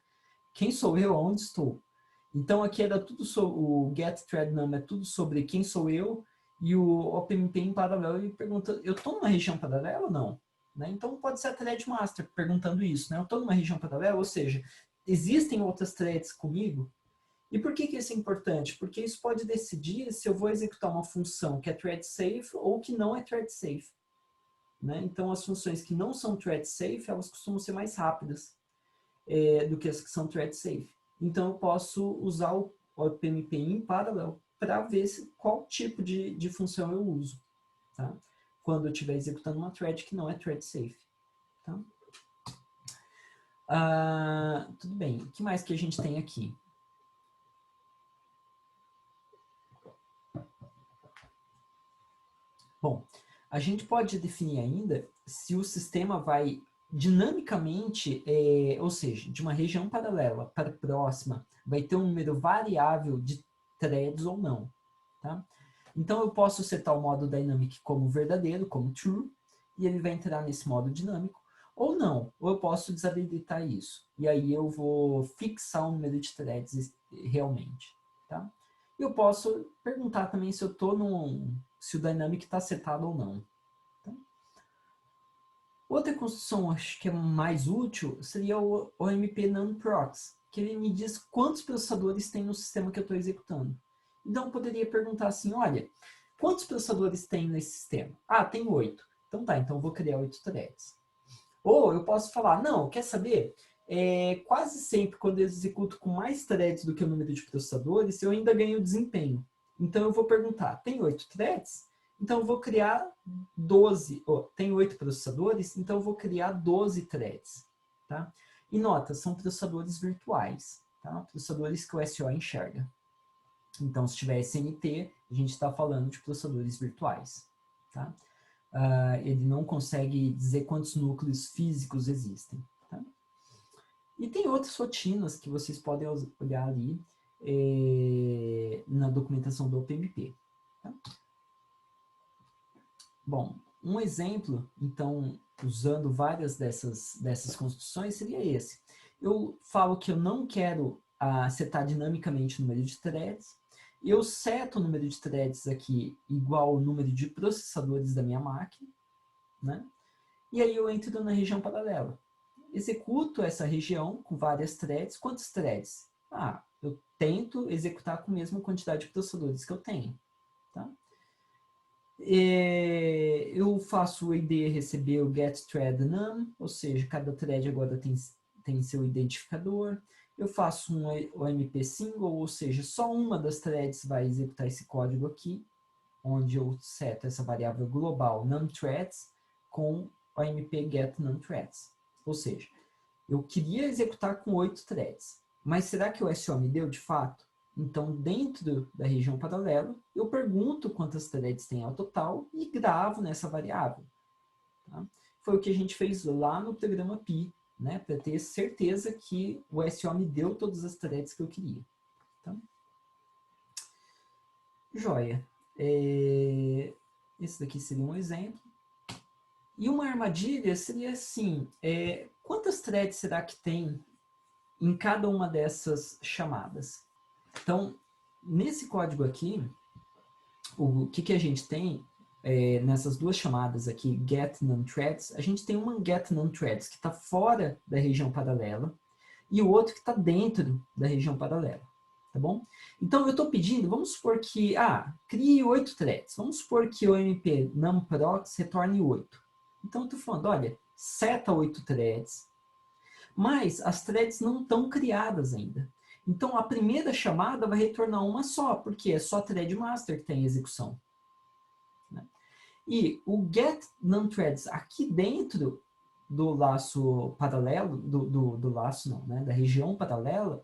Quem sou eu, onde estou. Então, aqui era tudo sobre o getThreadNum, é tudo sobre quem sou eu, e o OpenMP em paralelo, ele pergunta, eu estou numa região paralela ou não? Né? Então, pode ser a thread master perguntando isso, né? Eu estou numa região paralela, ou seja, existem outras threads comigo? E por que isso é importante? Porque isso pode decidir se eu vou executar uma função que é thread safe ou que não é thread safe. Né? Então, as funções que não são thread safe, elas costumam ser mais rápidas do que as que são thread safe. Então, eu posso usar o OpenMP em paralelo para ver qual tipo de função eu uso, tá? Quando eu estiver executando uma thread que não é thread safe. Tá? Tudo bem. O que mais que a gente tem aqui? Bom, a gente pode definir ainda se o sistema vai dinamicamente, ou seja, de uma região paralela para a próxima, vai ter um número variável de threads ou não. Tá? Então, eu posso setar o modo dynamic como verdadeiro, como true, e ele vai entrar nesse modo dinâmico, ou não, ou eu posso desabilitar isso. E aí eu vou fixar o número de threads realmente. Tá? Eu posso perguntar também se eu estou se o dynamic está setado ou não. Tá? Outra construção, acho que é mais útil, seria o OMP NumProx, que ele me diz quantos processadores tem no sistema que eu estou executando. Então, eu poderia perguntar assim, olha, quantos processadores tem nesse sistema? Ah, tem 8. Então tá, então eu vou criar 8 threads. Ou eu posso falar, não, quer saber? Quase sempre, quando eu executo com mais threads do que o número de processadores, eu ainda ganho desempenho. Então, eu vou perguntar, tem 8 threads? Então, eu vou criar 12, tem 8 processadores, então eu vou criar 12 threads. Tá? E nota, são processadores virtuais, tá? Processadores que o SO enxerga. Então, se tiver SNT, a gente está falando de processadores virtuais. Tá? Ele não consegue dizer quantos núcleos físicos existem. Tá? E tem outras rotinas que vocês podem olhar ali na documentação do OpenMP. Tá? Bom, um exemplo, então, usando várias dessas construções, seria esse. eu falo que eu não quero setar dinamicamente o número de threads, eu seto o número de threads aqui igual ao número de processadores da minha máquina, né? E aí eu entro na região paralela. Executo essa região com várias threads. Quantos threads? Eu tento executar com a mesma quantidade de processadores que eu tenho. Tá? Eu faço o ID receber o getThreadNum, ou seja, cada thread agora tem seu identificador. Eu faço um OMP single, ou seja, só uma das threads vai executar esse código aqui, onde eu seto essa variável global numThreads com OMP getNumThreads. Ou seja, eu queria executar com 8 threads, mas será que o SO me deu de fato? Então, dentro da região paralela, eu pergunto quantas threads tem ao total e gravo nessa variável. Tá? Foi o que a gente fez lá no programa Pi, né, para ter certeza que o SO me deu todas as threads que eu queria. Tá? Joia. Esse daqui seria um exemplo. E uma armadilha seria assim, quantas threads será que tem em cada uma dessas chamadas? Então, nesse código aqui, o que a gente tem nessas duas chamadas aqui, getNumThreads, a gente tem uma getNumThreads que está fora da região paralela e o outro que está dentro da região paralela, tá bom? Então, eu estou pedindo, vamos supor que, crie 8 threads. Vamos supor que o MP numprox retorne 8. Então, eu estou falando, olha, seta 8 threads, mas as threads não estão criadas ainda. Então, a primeira chamada vai retornar uma só, porque é só thread master que tem execução. Né? E o getNumThreads aqui dentro do laço paralelo, do laço não, né, da região paralela,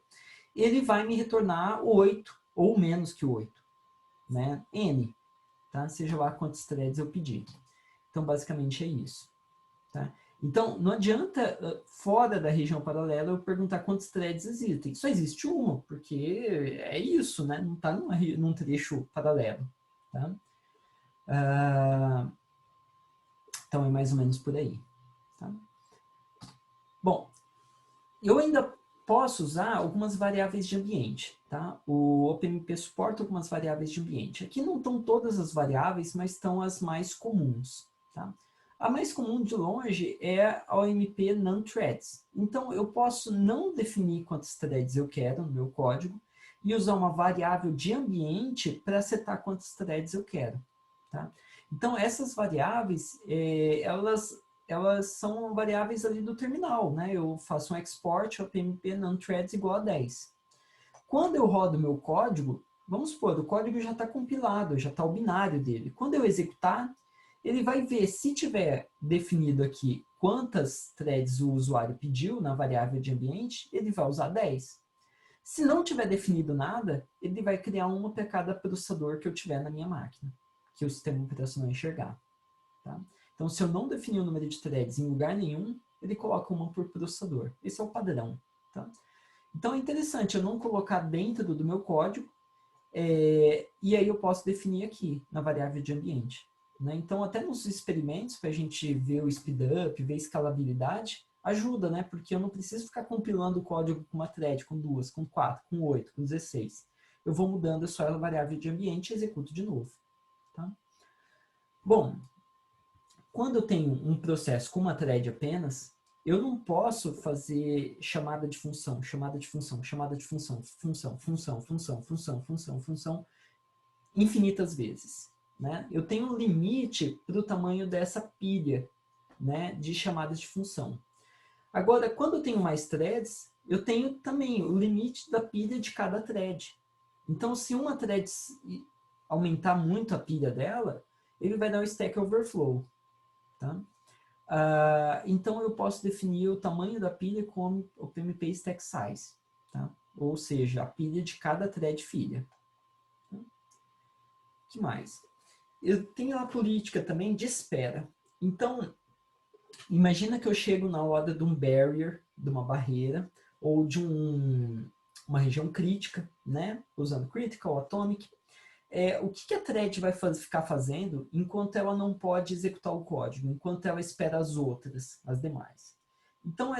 ele vai me retornar 8, ou menos que 8, né, n, tá? Seja lá quantos threads eu pedir. Então, basicamente é isso. Tá? Então, não adianta, fora da região paralela, eu perguntar quantos threads existem. Só existe uma, porque é isso, né? Não está num trecho paralelo. Tá? Então, é mais ou menos por aí. Tá? Bom, eu ainda posso usar algumas variáveis de ambiente. Tá? O OpenMP suporta algumas variáveis de ambiente. Aqui não estão todas as variáveis, mas estão as mais comuns. Tá? A mais comum de longe é a OMP numThreads. Então, eu posso não definir quantos threads eu quero no meu código e usar uma variável de ambiente para setar quantos threads eu quero. Tá? Então, essas variáveis, elas são variáveis ali do terminal. Né? Eu faço um export, OpenMP numThreads igual a 10. Quando eu rodo meu código, vamos supor, o código já está compilado, já está o binário dele. Quando eu executar, ele vai ver se tiver definido aqui quantas threads o usuário pediu na variável de ambiente, ele vai usar 10. Se não tiver definido nada, ele vai criar uma para cada processador que eu tiver na minha máquina, que o sistema operacional enxergar. Tá? Então, se eu não definir o número de threads em lugar nenhum, ele coloca uma por processador. Esse é o padrão. Tá? Então, é interessante eu não colocar dentro do meu código, e aí eu posso definir aqui, na variável de ambiente. Né? Então, até nos experimentos, para a gente ver o speedup, ver a escalabilidade, ajuda, né? Porque eu não preciso ficar compilando o código com uma thread, com 2, com 4, com 8, com 16. Eu vou mudando só a variável de ambiente e executo de novo. Tá? Bom, quando eu tenho um processo com uma thread apenas, eu não posso fazer chamada de função, chamada de função, chamada de função, função, infinitas vezes. Né? Eu tenho um limite para o tamanho dessa pilha, né, de chamadas de função. Agora, quando eu tenho mais threads, eu tenho também o limite da pilha de cada thread. Então, se uma thread aumentar muito a pilha dela, ele vai dar um Stack Overflow. Tá? Então, eu posso definir o tamanho da pilha como o PMP Stack Size. Tá? Ou seja, a pilha de cada thread filha. O que mais? Eu tenho a política também de espera. Então, imagina que eu chego na hora de um barrier, de uma barreira, ou de uma região crítica, né? Usando critical, atomic. O que a thread vai ficar fazendo enquanto ela não pode executar o código, enquanto ela espera as outras, as demais. Então,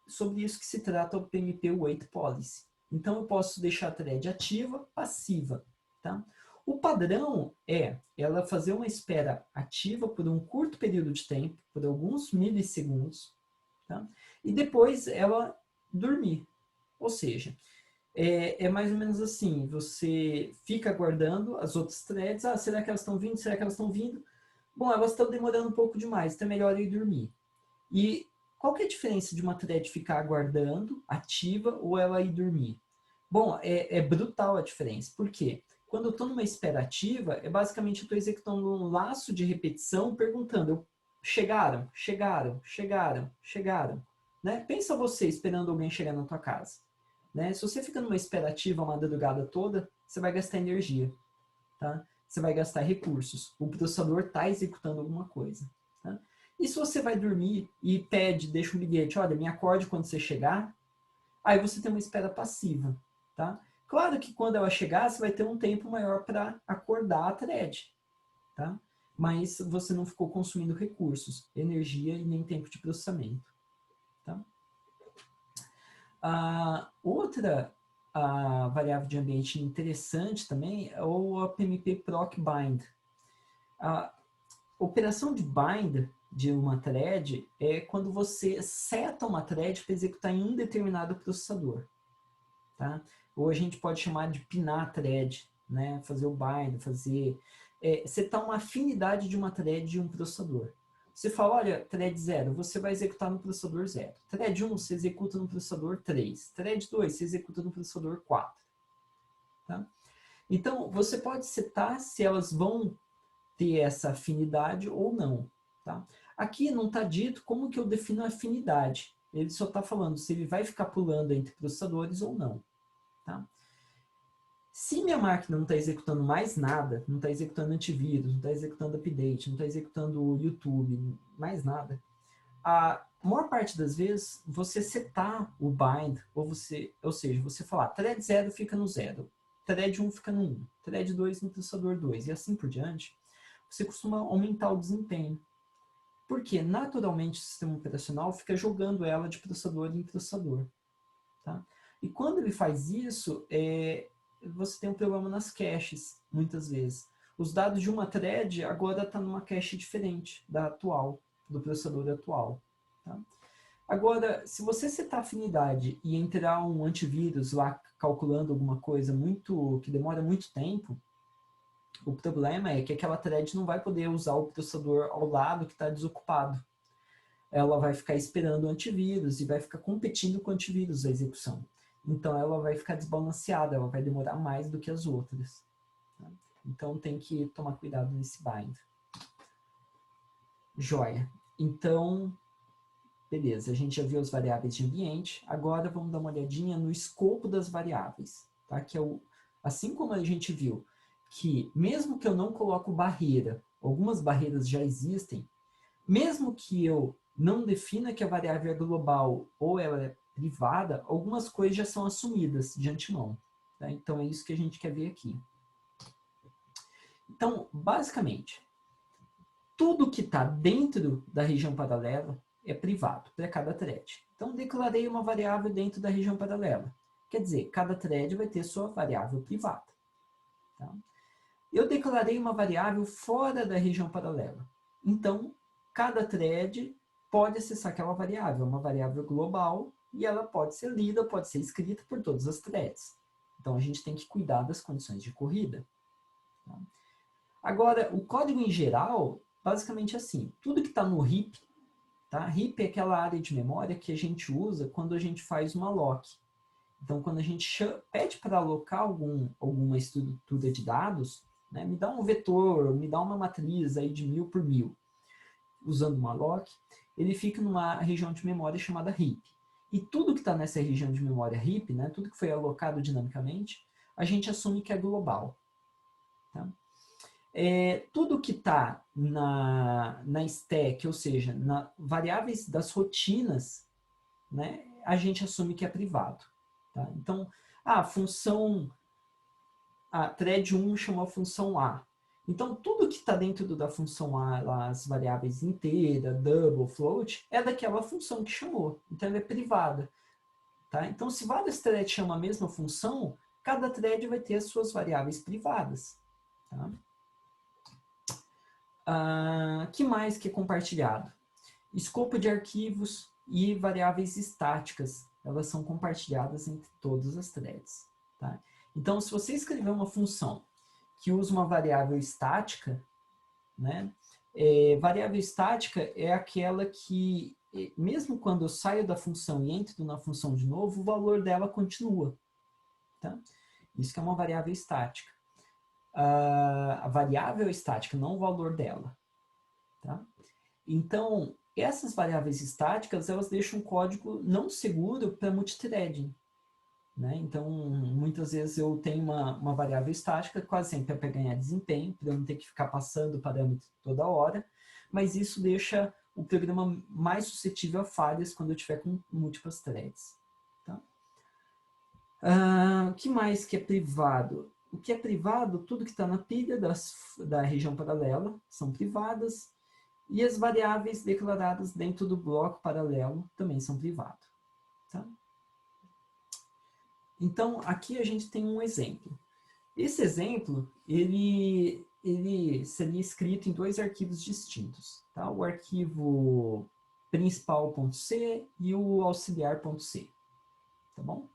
sobre isso que se trata o PMP Wait Policy. Então, eu posso deixar a thread ativa, passiva. Tá? O padrão é ela fazer uma espera ativa por um curto período de tempo, por alguns milissegundos, tá? E depois ela dormir. Ou seja, é mais ou menos assim, você fica aguardando as outras threads, será que elas estão vindo? Será que elas estão vindo? Bom, elas estão demorando um pouco demais, então é melhor ir dormir. E qual que é a diferença de uma thread ficar aguardando, ativa, ou ela ir dormir? Bom, é brutal a diferença. Por quê? Quando eu estou numa espera ativa, basicamente eu estou executando um laço de repetição perguntando, chegaram, chegaram, chegaram, chegaram. Né? Pensa você esperando alguém chegar na tua casa. Né? Se você fica numa espera ativa a madrugada toda, você vai gastar energia. Tá? Você vai gastar recursos. O processador está executando alguma coisa. Tá? E se você vai dormir e pede, deixa um bilhete, olha, me acorde quando você chegar, aí você tem uma espera passiva. Tá? Claro que quando ela chegar, você vai ter um tempo maior para acordar a thread. Tá? Mas você não ficou consumindo recursos, energia e nem tempo de processamento. Tá? Outra variável de ambiente interessante também é o PMP proc bind. A operação de bind de uma thread é quando você seta uma thread para executar em um determinado processador. Tá? Ou a gente pode chamar de pinar a thread, né? Fazer o bind, setar uma afinidade de uma thread de um processador. Você fala, olha, thread 0, você vai executar no processador 0. Thread 1, você executa no processador 3. Thread 2, você executa no processador 4. Tá? Então, você pode setar se elas vão ter essa afinidade ou não. Tá? Aqui não está dito como que eu defino a afinidade. Ele só está falando se ele vai ficar pulando entre processadores ou não. Tá? Se minha máquina não está executando mais nada, não está executando antivírus, não está executando update, não está executando o YouTube, mais nada, a maior parte das vezes, você setar o bind, ou seja, você falar, thread 0 fica no 0, thread 1 fica no 1, thread 2 no processador 2, e assim por diante, você costuma aumentar o desempenho. Porque, naturalmente, o sistema operacional fica jogando ela de processador em processador. Tá? E quando ele faz isso, você tem um problema nas caches, muitas vezes. Os dados de uma thread agora estão numa cache diferente da atual, do processador atual. Tá? Agora, se você setar afinidade e entrar um antivírus lá calculando alguma coisa que demora muito tempo, o problema é que aquela thread não vai poder usar o processador ao lado que está desocupado. Ela vai ficar esperando o antivírus e vai ficar competindo com o antivírus a execução. Então, ela vai ficar desbalanceada, ela vai demorar mais do que as outras. Tá? Então, tem que tomar cuidado nesse bind. Joia. Então, beleza, a gente já viu as variáveis de ambiente. Agora, vamos dar uma olhadinha no escopo das variáveis. Tá? Que assim como a gente viu que, mesmo que eu não coloque barreira, algumas barreiras já existem, mesmo que eu não defina que a variável é global ou ela é privada, algumas coisas já são assumidas de antemão. Tá? Então, é isso que a gente quer ver aqui. Então, basicamente, tudo que está dentro da região paralela é privado para cada thread. Então, declarei uma variável dentro da região paralela. Quer dizer, cada thread vai ter sua variável privada. Tá? Eu declarei uma variável fora da região paralela. Então, cada thread pode acessar aquela variável, uma variável global, e ela pode ser lida, pode ser escrita por todas as threads. Então, a gente tem que cuidar das condições de corrida. Tá? Agora, o código em geral, basicamente é assim, tudo que está no heap, tá? Heap é aquela área de memória que a gente usa quando a gente faz uma lock. Então, quando a gente pede para alocar alguma estrutura de dados, né, me dá um vetor, me dá uma matriz aí de 1000 por 1000, usando uma lock, ele fica numa região de memória chamada heap. E tudo que está nessa região de memória heap, né, tudo que foi alocado dinamicamente, a gente assume que é global. Tá? Tudo que está na stack, ou seja, na variáveis das rotinas, né, a gente assume que é privado. Tá? Então, a thread 1 chama a função A. Então, tudo que está dentro da função A, as variáveis inteira, double, float, é daquela função que chamou. Então, ela é privada. Tá? Então, se várias threads chamam a mesma função, cada thread vai ter as suas variáveis privadas. Tá? Que mais que é compartilhado? Escopo de arquivos e variáveis estáticas. Elas são compartilhadas entre todas as threads. Tá? Então, se você escrever uma função que usa uma variável estática, né? Variável estática é aquela que, mesmo quando eu saio da função e entro na função de novo, o valor dela continua. Tá? Isso que é uma variável estática. A variável estática, não o valor dela. Tá? Então, essas variáveis estáticas, elas deixam um código não seguro para multithreading. Né? Então, muitas vezes eu tenho uma variável estática, quase sempre é para ganhar desempenho, para eu não ter que ficar passando o parâmetro toda hora, mas isso deixa o programa mais suscetível a falhas quando eu tiver com múltiplas threads. Tá? O que mais que é privado? O que é privado, tudo que está na pilha da região paralela são privadas, e as variáveis declaradas dentro do bloco paralelo também são privadas. Tá? Então, aqui a gente tem um exemplo. Esse exemplo, ele seria escrito em dois arquivos distintos. Tá? O arquivo principal.c e o auxiliar.c. Tá bom?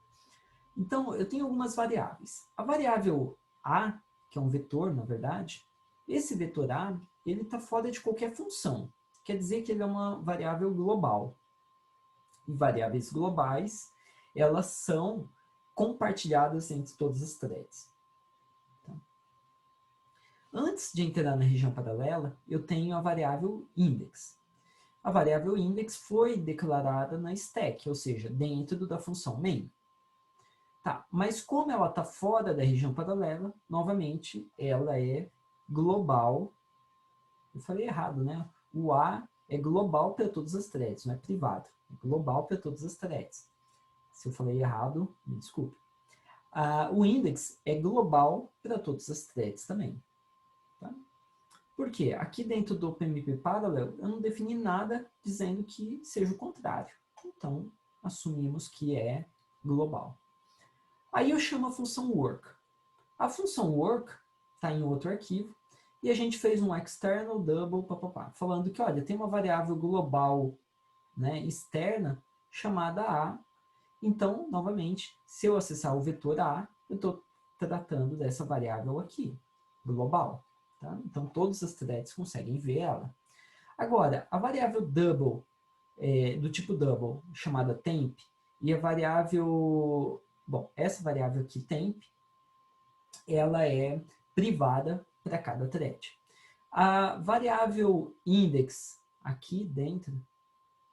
Então, eu tenho algumas variáveis. A variável a, que é um vetor, na verdade, esse vetor a, ele está fora de qualquer função. Quer dizer que ele é uma variável global. E variáveis globais, elas são compartilhadas entre todas as threads. Tá? Antes de entrar na região paralela, eu tenho a variável index. A variável index foi declarada na stack, ou seja, dentro da função main. Tá, mas como ela está fora da região paralela, novamente, ela é global. Eu falei errado, né? O A é global para todas as threads, não é privado. É global para todas as threads. Se eu falei errado, me desculpe. O index é global para todas as threads também. Tá? Por quê? Aqui dentro do PMP Parallel, eu não defini nada dizendo que seja o contrário. Então, assumimos que é global. Aí eu chamo a função work. A função work está em outro arquivo, e a gente fez um external double, falando que, olha, tem uma variável global, né, externa chamada A. Então, novamente, se eu acessar o vetor A, eu estou tratando dessa variável aqui, global. Tá? Então, todas as threads conseguem ver ela. Agora, a variável double, do tipo double, chamada temp, e a variável... Bom, essa variável aqui, temp, ela é privada para cada thread. A variável index aqui dentro,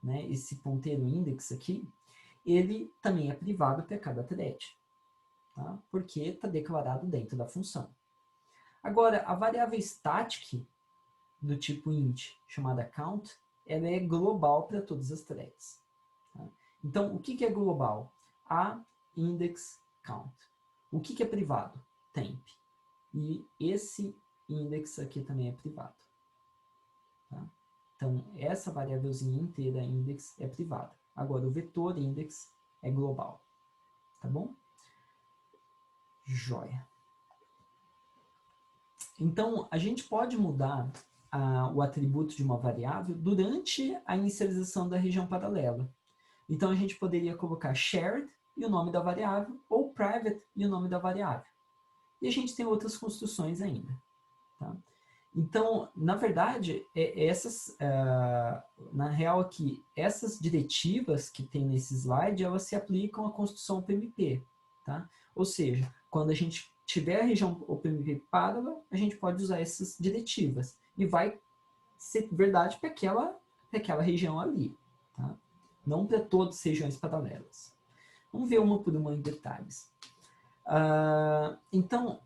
né, esse ponteiro index aqui, ele também é privado para cada thread, tá? Porque está declarado dentro da função. Agora, a variável static do tipo int, chamada count, ela é global para todas as threads. Tá? Então, o que é global? A index count. O que é privado? Temp. E esse index aqui também é privado. Tá? Então, essa variávelzinha inteira, index, é privada. Agora, o vetor index é global. Tá bom? Joia. Então, a gente pode mudar o atributo de uma variável durante a inicialização da região paralela. Então, a gente poderia colocar shared e o nome da variável, ou private e o nome da variável. E a gente tem outras construções ainda. Tá? Então, na verdade, na real aqui, essas diretivas que tem nesse slide, elas se aplicam à construção PMP. Tá? Ou seja, quando a gente tiver a região OpenMP Parallel, a gente pode usar essas diretivas. E vai ser verdade para aquela região ali. Tá? Não para todas as regiões paralelas. Vamos ver uma por uma em detalhes. Então,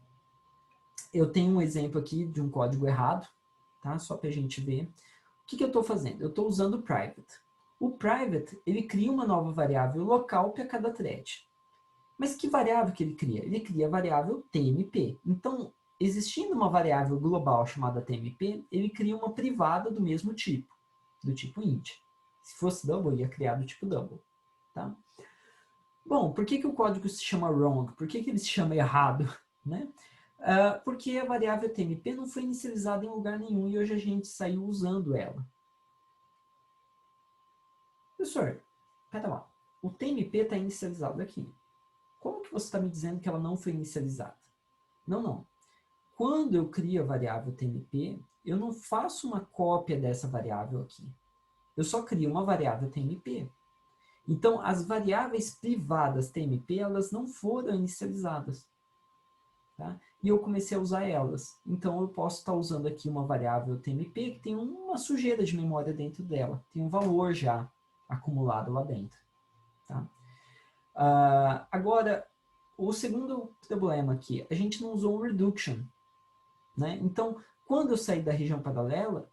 eu tenho um exemplo aqui de um código errado, tá? Só para a gente ver. O que eu estou fazendo? Eu estou usando o private. O private, ele cria uma nova variável local para cada thread. Mas que variável que ele cria? Ele cria a variável TMP. Então, existindo uma variável global chamada TMP, ele cria uma privada do mesmo tipo, do tipo int. Se fosse double, ia criar do tipo double. Tá? Bom, por que o código se chama wrong? Por que ele se chama errado? Né? Porque a variável TMP não foi inicializada em lugar nenhum e hoje a gente saiu usando ela. Professor, pera lá. O TMP está inicializado aqui. Como que você está me dizendo que ela não foi inicializada? Não. Quando eu crio a variável TMP, eu não faço uma cópia dessa variável aqui. Eu só crio uma variável TMP. Então, as variáveis privadas TMP, elas não foram inicializadas. Tá? E eu comecei a usar elas. Então, eu posso estar usando aqui uma variável TMP que tem uma sujeira de memória dentro dela. Tem um valor já acumulado lá dentro. Tá? Agora, o segundo problema aqui, a gente não usou o reduction. Né? Então, quando eu sair da região paralela,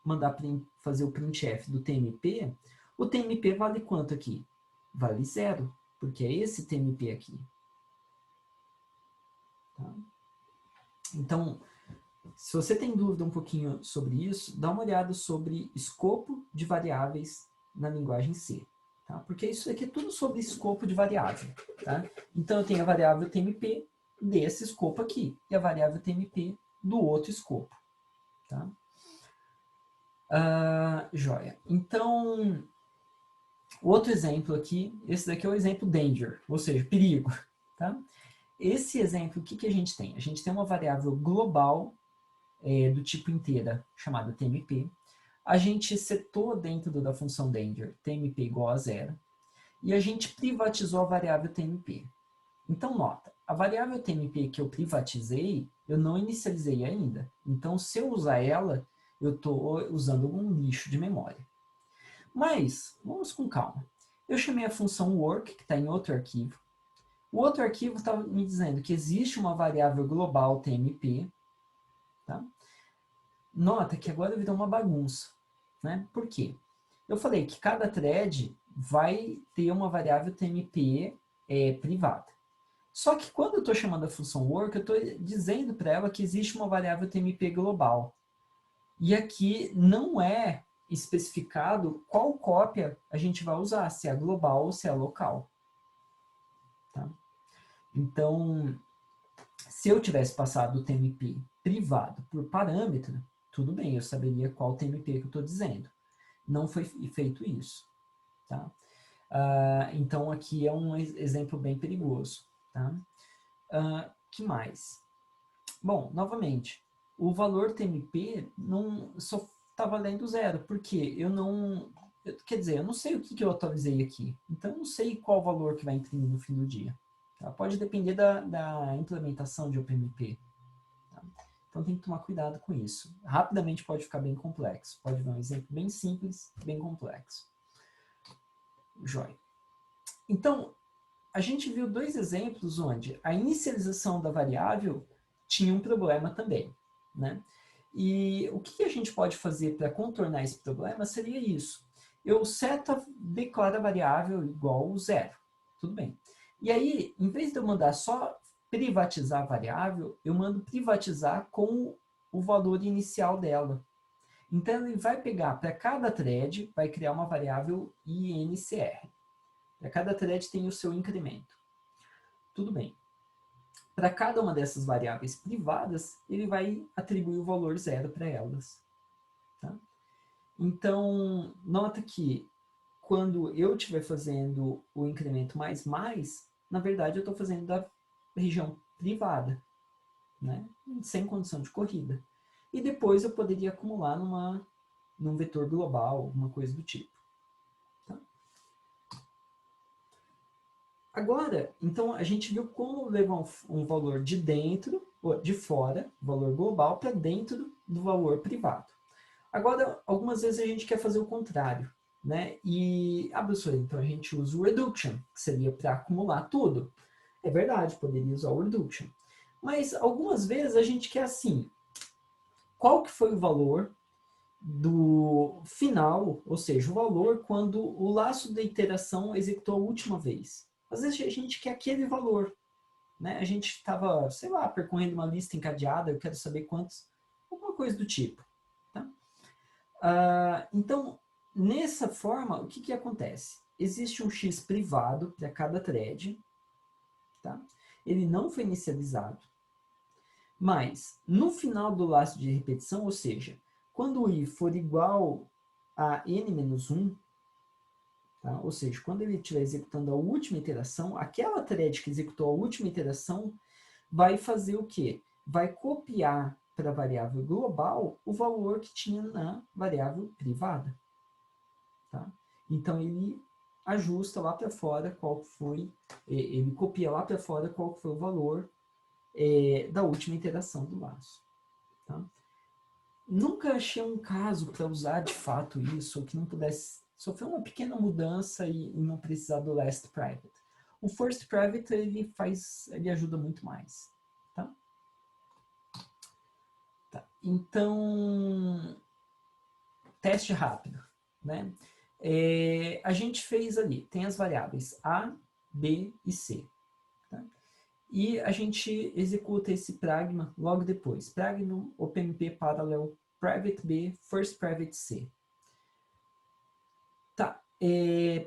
mandar fazer o printf do TMP, o TMP vale quanto aqui? Vale 0, porque é esse TMP aqui. Tá? Então, se você tem dúvida um pouquinho sobre isso, dá uma olhada sobre escopo de variáveis na linguagem C. Tá? Porque isso aqui é tudo sobre escopo de variável. Tá? Então, eu tenho a variável TMP desse escopo aqui, e a variável TMP do outro escopo. Tá? Joia. Então, outro exemplo aqui, esse daqui é o exemplo danger, ou seja, perigo. Tá? Esse exemplo, o que a gente tem? A gente tem uma variável global do tipo inteira, chamada TMP. A gente setou dentro da função danger TMP igual a 0, e a gente privatizou a variável TMP. Então, nota, a variável TMP que eu privatizei, eu não inicializei ainda. Então, se eu usar ela, eu estou usando algum lixo de memória. Mas, vamos com calma. Eu chamei a função work, que está em outro arquivo. O outro arquivo está me dizendo que existe uma variável global TMP. Tá? Nota que agora virou uma bagunça. Né? Por quê? Eu falei que cada thread vai ter uma variável TMP privada. Só que quando eu estou chamando a função work, eu estou dizendo para ela que existe uma variável TMP global. E aqui não é especificado qual cópia a gente vai usar, se é a global ou se é a local. Tá? Então, se eu tivesse passado o TMP privado por parâmetro, tudo bem, eu saberia qual TMP que eu estou dizendo. Não foi feito isso. Tá? Então, aqui é um exemplo bem perigoso. Tá? Que mais? Bom, novamente, o valor TMP não só está valendo 0, porque eu não... Quer dizer, eu não sei o que eu atualizei aqui. Então, eu não sei qual valor que vai imprimir no fim do dia. Tá? Pode depender da implementação de OpenMP. Tá? Então, tem que tomar cuidado com isso. Rapidamente pode ficar bem complexo. Pode ver um exemplo bem simples, bem complexo. Joia. Então, a gente viu dois exemplos onde a inicialização da variável tinha um problema também, né? E o que a gente pode fazer para contornar esse problema seria isso. Eu declaro a variável igual 0. Tudo bem. E aí, em vez de eu mandar só privatizar a variável, eu mando privatizar com o valor inicial dela. Então, ele vai pegar para cada thread, vai criar uma variável INCR. Para cada thread tem o seu incremento. Tudo bem. Para cada uma dessas variáveis privadas, ele vai atribuir o valor 0 para elas. Tá? Então, nota que quando eu estiver fazendo o incremento mais, na verdade eu estou fazendo da região privada, né? Sem condição de corrida. E depois eu poderia acumular num vetor global, alguma coisa do tipo. Tá? Agora, então, a gente viu como levar um valor de dentro, ou de fora, valor global, para dentro do valor privado. Agora, algumas vezes a gente quer fazer o contrário, né? E, professor, então a gente usa o reduction, que seria para acumular tudo. É verdade, poderia usar o reduction. Mas, algumas vezes a gente quer assim, qual que foi o valor do final, ou seja, o valor quando o laço da iteração executou a última vez. Às vezes a gente quer aquele valor. né? A gente estava, sei lá, percorrendo uma lista encadeada, eu quero saber quantos, alguma coisa do tipo. Tá? Então, nessa forma, o que, que acontece? Existe um X privado para cada thread, tá? Ele não foi inicializado, mas no final do laço de repetição, ou seja, quando o i for igual a n-1, tá? Ou seja, quando ele estiver executando a última iteração, aquela thread que executou a última iteração vai fazer o quê? Vai copiar para a variável global o valor que tinha na variável privada. Tá? Então, ele ajusta lá para fora qual foi, ele copia lá para fora qual foi o valor da última iteração do laço. Tá? Nunca achei um caso para usar de fato isso, ou que não pudesse sofrer uma pequena mudança e não precisar do last private. O first private ele ajuda muito mais. Tá? Tá. Então, teste rápido, né? A gente fez ali, tem as variáveis A, B e C. Tá? E a gente executa esse pragma logo depois. Pragma OpenMP parallel private B, first private C. Tá.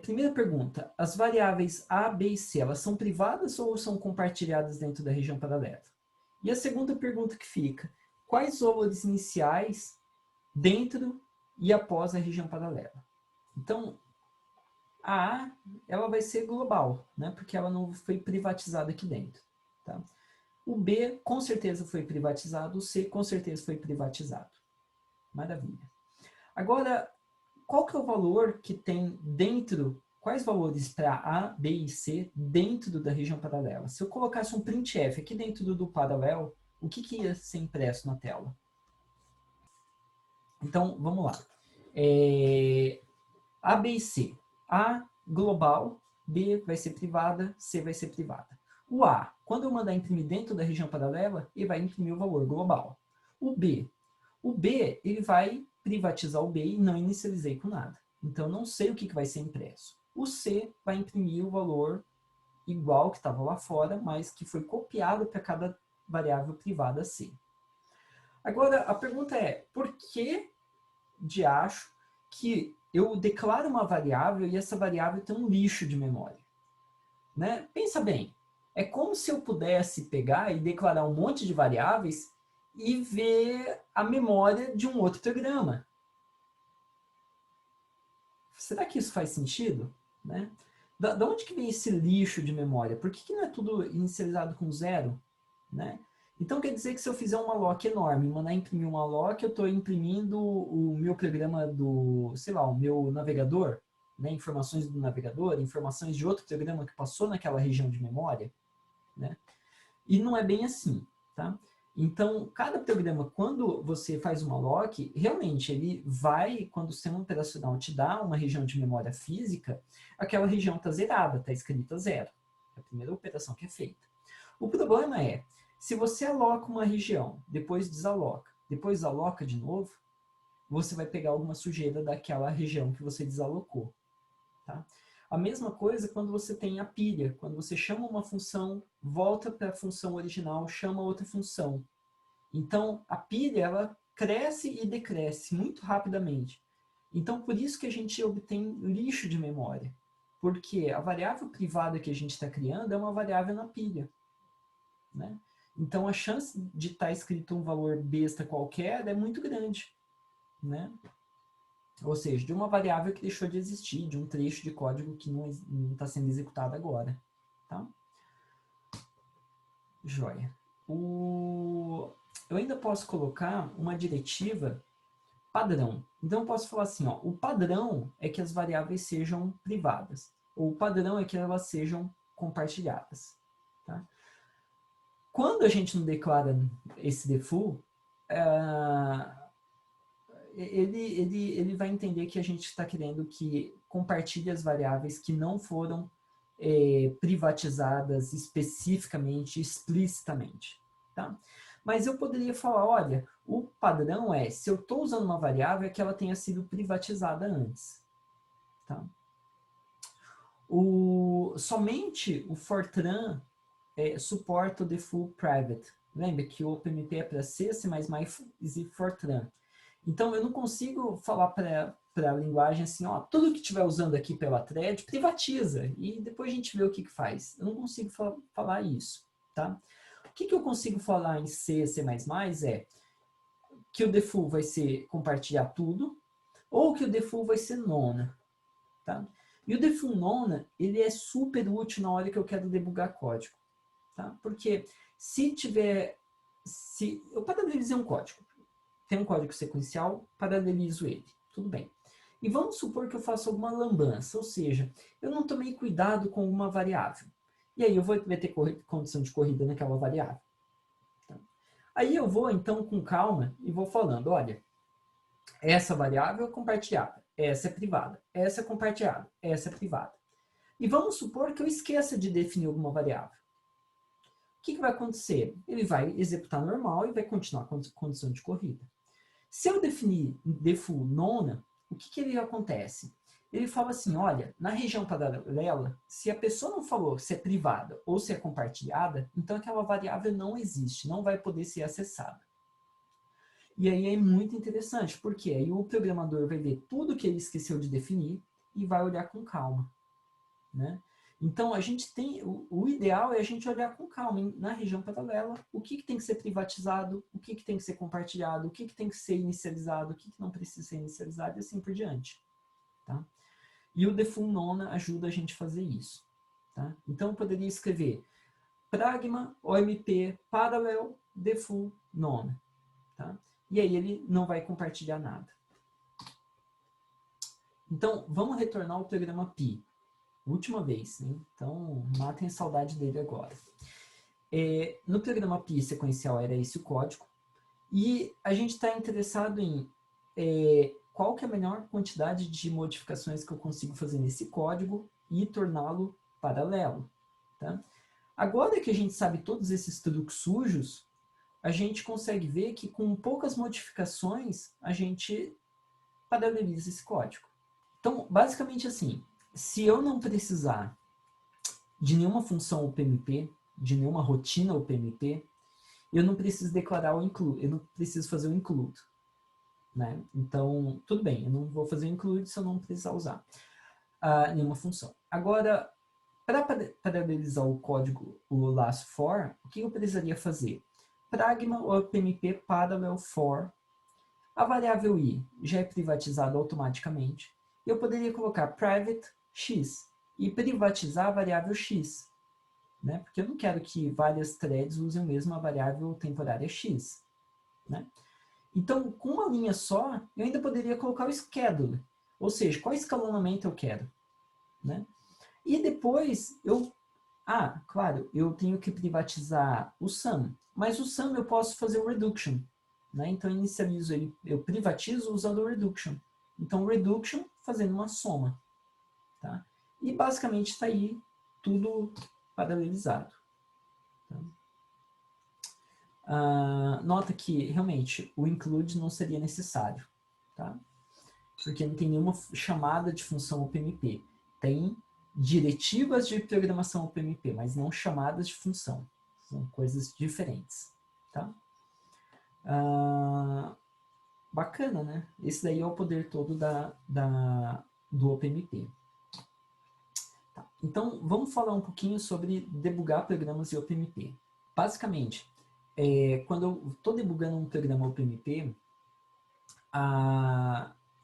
Primeira pergunta, as variáveis A, B e C, elas são privadas ou são compartilhadas dentro da região paralela? E a segunda pergunta que fica, quais valores iniciais dentro e após a região paralela? Então, a A, ela vai ser global, né? Porque ela não foi privatizada aqui dentro. Tá? O B, com certeza, foi privatizado. O C, com certeza, foi privatizado. Maravilha. Agora, qual que é o valor que tem dentro, quais valores para A, B e C dentro da região paralela? Se eu colocasse um printf aqui dentro do paralelo, o que, que ia ser impresso na tela? Então, vamos lá. A, B e C. A, global, B vai ser privada, C vai ser privada. O A, quando eu mandar imprimir dentro da região paralela, ele vai imprimir o valor global. O B, ele vai privatizar o B e não inicializei com nada. Então, não sei o que vai ser impresso. O C vai imprimir o valor igual que estava lá fora, mas que foi copiado para cada variável privada C. Agora, a pergunta é, por que de acho que eu declaro uma variável e essa variável tem um lixo de memória? Né? Pensa bem, é como se eu pudesse pegar e declarar um monte de variáveis e ver a memória de um outro programa. Será que isso faz sentido? Né? Da onde que vem esse lixo de memória? Por que não é tudo inicializado com zero? Né? Então quer dizer que se eu fizer uma lock enorme, mandar imprimir uma lock, eu estou imprimindo o meu programa do, sei lá, o meu navegador, né? Informações do navegador, informações de outro programa que passou naquela região de memória. Né? E não é bem assim. Tá? Então, cada programa, quando você faz uma lock, realmente ele vai, quando o sistema operacional te dá uma região de memória física, aquela região está zerada, está escrita zero. É a primeira operação que é feita. O problema é, se você aloca uma região, depois desaloca, depois aloca de novo, você vai pegar alguma sujeira daquela região que você desalocou. Tá? A mesma coisa quando você tem a pilha. Quando você chama uma função, volta para a função original, chama outra função. Então, a pilha, ela cresce e decresce muito rapidamente. Então, por isso que a gente obtém lixo de memória. Porque a variável privada que a gente está criando é uma variável na pilha. Né? Então, a chance de estar escrito um valor besta qualquer é muito grande. Né? Ou seja, de uma variável que deixou de existir, de um trecho de código que não está sendo executado agora. Tá? Joia. Eu ainda posso colocar uma diretiva padrão. Então, eu posso falar assim, ó, o padrão é que as variáveis sejam privadas. Ou o padrão é que elas sejam compartilhadas. Tá? Quando a gente não declara esse default, ele vai entender que a gente está querendo que compartilhe as variáveis que não foram privatizadas especificamente, explicitamente. Tá? Mas eu poderia falar, olha, o padrão é, se eu estou usando uma variável, é que ela tenha sido privatizada antes. Tá? Somente o Fortran suporta o default private. Lembra que o OpenMP é para C, C++ e Fortran. Então, eu não consigo falar para a linguagem assim, ó, tudo que estiver usando aqui pela thread, privatiza, e depois a gente vê o que faz. Eu não consigo falar isso, tá? O que eu consigo falar em C, C++ é que o default vai ser compartilhar tudo, ou que o default vai ser nona, tá? E o default nona, ele é super útil na hora que eu quero debugar código, tá? Porque se eu paralelizei um código, tem um código sequencial, paralelizo ele, tudo bem. E vamos supor que eu faço alguma lambança, ou seja, eu não tomei cuidado com uma variável. E aí eu vou ter condição de corrida naquela variável. Tá? Aí eu vou, então, com calma, e vou falando, olha, essa variável é compartilhada, essa é privada, essa é compartilhada, essa é privada. E vamos supor que eu esqueça de definir alguma variável. O que vai acontecer? Ele vai executar normal e vai continuar com condição de corrida. Se eu definir default nona, o que ele acontece? Ele fala assim, olha, na região paralela, se a pessoa não falou se é privada ou se é compartilhada, então aquela variável não existe, não vai poder ser acessada. E aí é muito interessante, porque aí o programador vai ver tudo que ele esqueceu de definir e vai olhar com calma, né? Então, a gente tem, o ideal é a gente olhar com calma na região paralela o que tem que ser privatizado, o que tem que ser compartilhado, o que tem que ser inicializado, o que não precisa ser inicializado e assim por diante. Tá? E o default nona ajuda a gente a fazer isso. Tá? Então, eu poderia escrever pragma, OMP, parallel, default nona. Tá? E aí ele não vai compartilhar nada. Então, vamos retornar ao programa Pi. Última vez, né? Então matem a saudade dele agora. No programa Pi sequencial era esse o código, e a gente está interessado em qual que é a menor quantidade de modificações que eu consigo fazer nesse código e torná-lo paralelo. Tá? Agora que a gente sabe todos esses truques sujos, a gente consegue ver que com poucas modificações a gente paraleliza esse código. Então, basicamente assim, se eu não precisar de nenhuma função OPMP, de nenhuma rotina OPMP, eu não preciso declarar o include, eu não preciso fazer o include. Né? Então, tudo bem, eu não vou fazer o include se eu não precisar usar nenhuma função. Agora, para paralelizar o código, o laço for, o que eu precisaria fazer? Pragma OPMP parallel for. A variável i já é privatizada automaticamente. Eu poderia colocar private x e privatizar a variável x. Né? Porque eu não quero que várias threads usem a mesma variável temporária x. Né? Então, com uma linha só, eu ainda poderia colocar o schedule, ou seja, qual escalonamento eu quero. Né? E depois, claro, eu tenho que privatizar o sum, mas o sum eu posso fazer o reduction. Né? Então, eu inicializo ele, eu privatizo usando o reduction. Então, reduction fazendo uma soma. Tá? E basicamente está aí tudo paralelizado. Nota que, realmente, o include não seria necessário, tá? Porque não tem nenhuma chamada de função OPMP. Tem diretivas de programação OPMP, mas não chamadas de função. São coisas diferentes, tá? Bacana, né? Esse daí é o poder todo do OPMP. Tá. Então, vamos falar um pouquinho sobre debugar programas de OPMP. Basicamente, quando eu estou debugando um programa OPMP,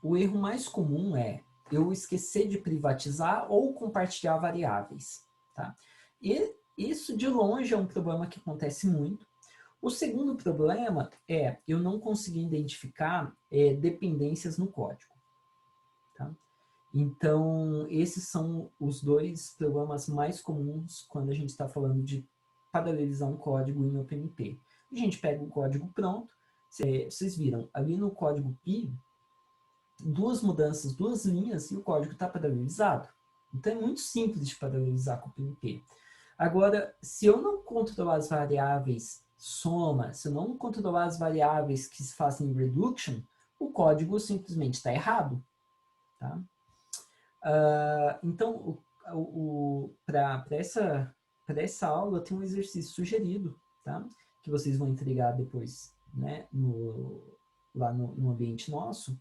o erro mais comum é eu esquecer de privatizar ou compartilhar variáveis. Tá? E isso, de longe, é um problema que acontece muito. O segundo problema é eu não conseguir identificar dependências no código. Tá? Então, esses são os dois problemas mais comuns quando a gente está falando de paralelizar um código em OPMP. A gente pega o código pronto, vocês viram, ali no código Pi, duas mudanças, duas linhas e o código está paralelizado. Então, é muito simples de paralelizar com o OPMP. Agora, se eu não controlar as variáveis soma, se eu não controlar as variáveis que se fazem reduction, o código simplesmente está errado. Tá? Então, para essa para essa aula tem um exercício sugerido, tá? Que vocês vão entregar depois, né? Lá no ambiente nosso,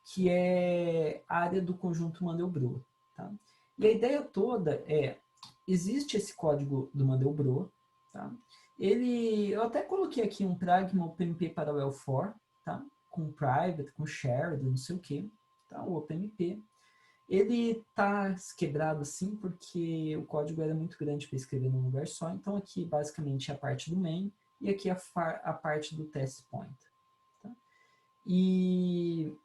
que é a área do conjunto Mandelbrot, tá? E a ideia toda é, existe esse código do Mandelbrot, tá? Eu até coloquei aqui um Pragma OpenMP Parallel for, tá? Com private, com shared, não sei o que, tá? O OpenMP. Ele tá quebrado assim porque o código era muito grande para escrever num lugar só, então aqui basicamente é a parte do main e aqui a parte do test point. Tá? E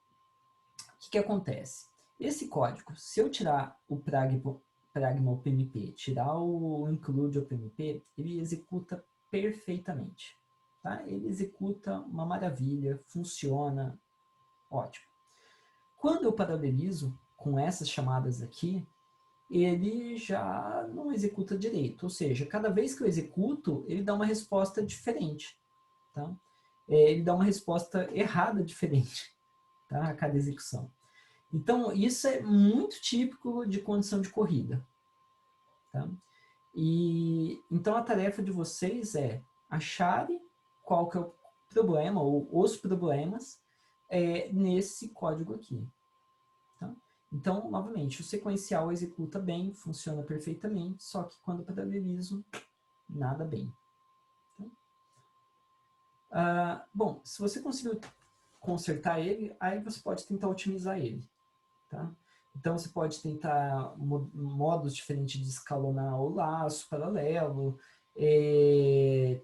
o que acontece? Esse código, se eu tirar o Pragma OpenMP, tirar o include OpenMP, ele executa perfeitamente. Tá? Ele executa uma maravilha, funciona, ótimo. Quando eu paralelizo com essas chamadas aqui, ele já não executa direito. Ou seja, cada vez que eu executo, ele dá uma resposta diferente. Tá? Ele dá uma resposta errada diferente, tá? A cada execução. Então, isso é muito típico de condição de corrida. Tá? Então, a tarefa de vocês é acharem qual que é o problema, ou os problemas, nesse código aqui. Tá? Então, novamente, o sequencial executa bem, funciona perfeitamente, só que quando paralelizo, nada bem. Tá? Bom, se você conseguiu consertar ele, aí você pode tentar otimizar ele. Tá? Então, você pode tentar modos diferentes de escalonar o laço paralelo,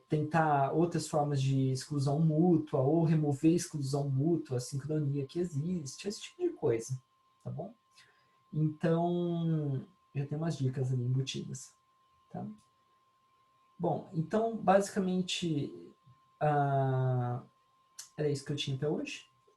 tentar outras formas de exclusão mútua, ou remover exclusão mútua, a sincronia que existe, esse tipo de coisa, tá bom? Então, já tem umas dicas ali embutidas, tá? Bom, então, basicamente, era isso que eu tinha para hoje,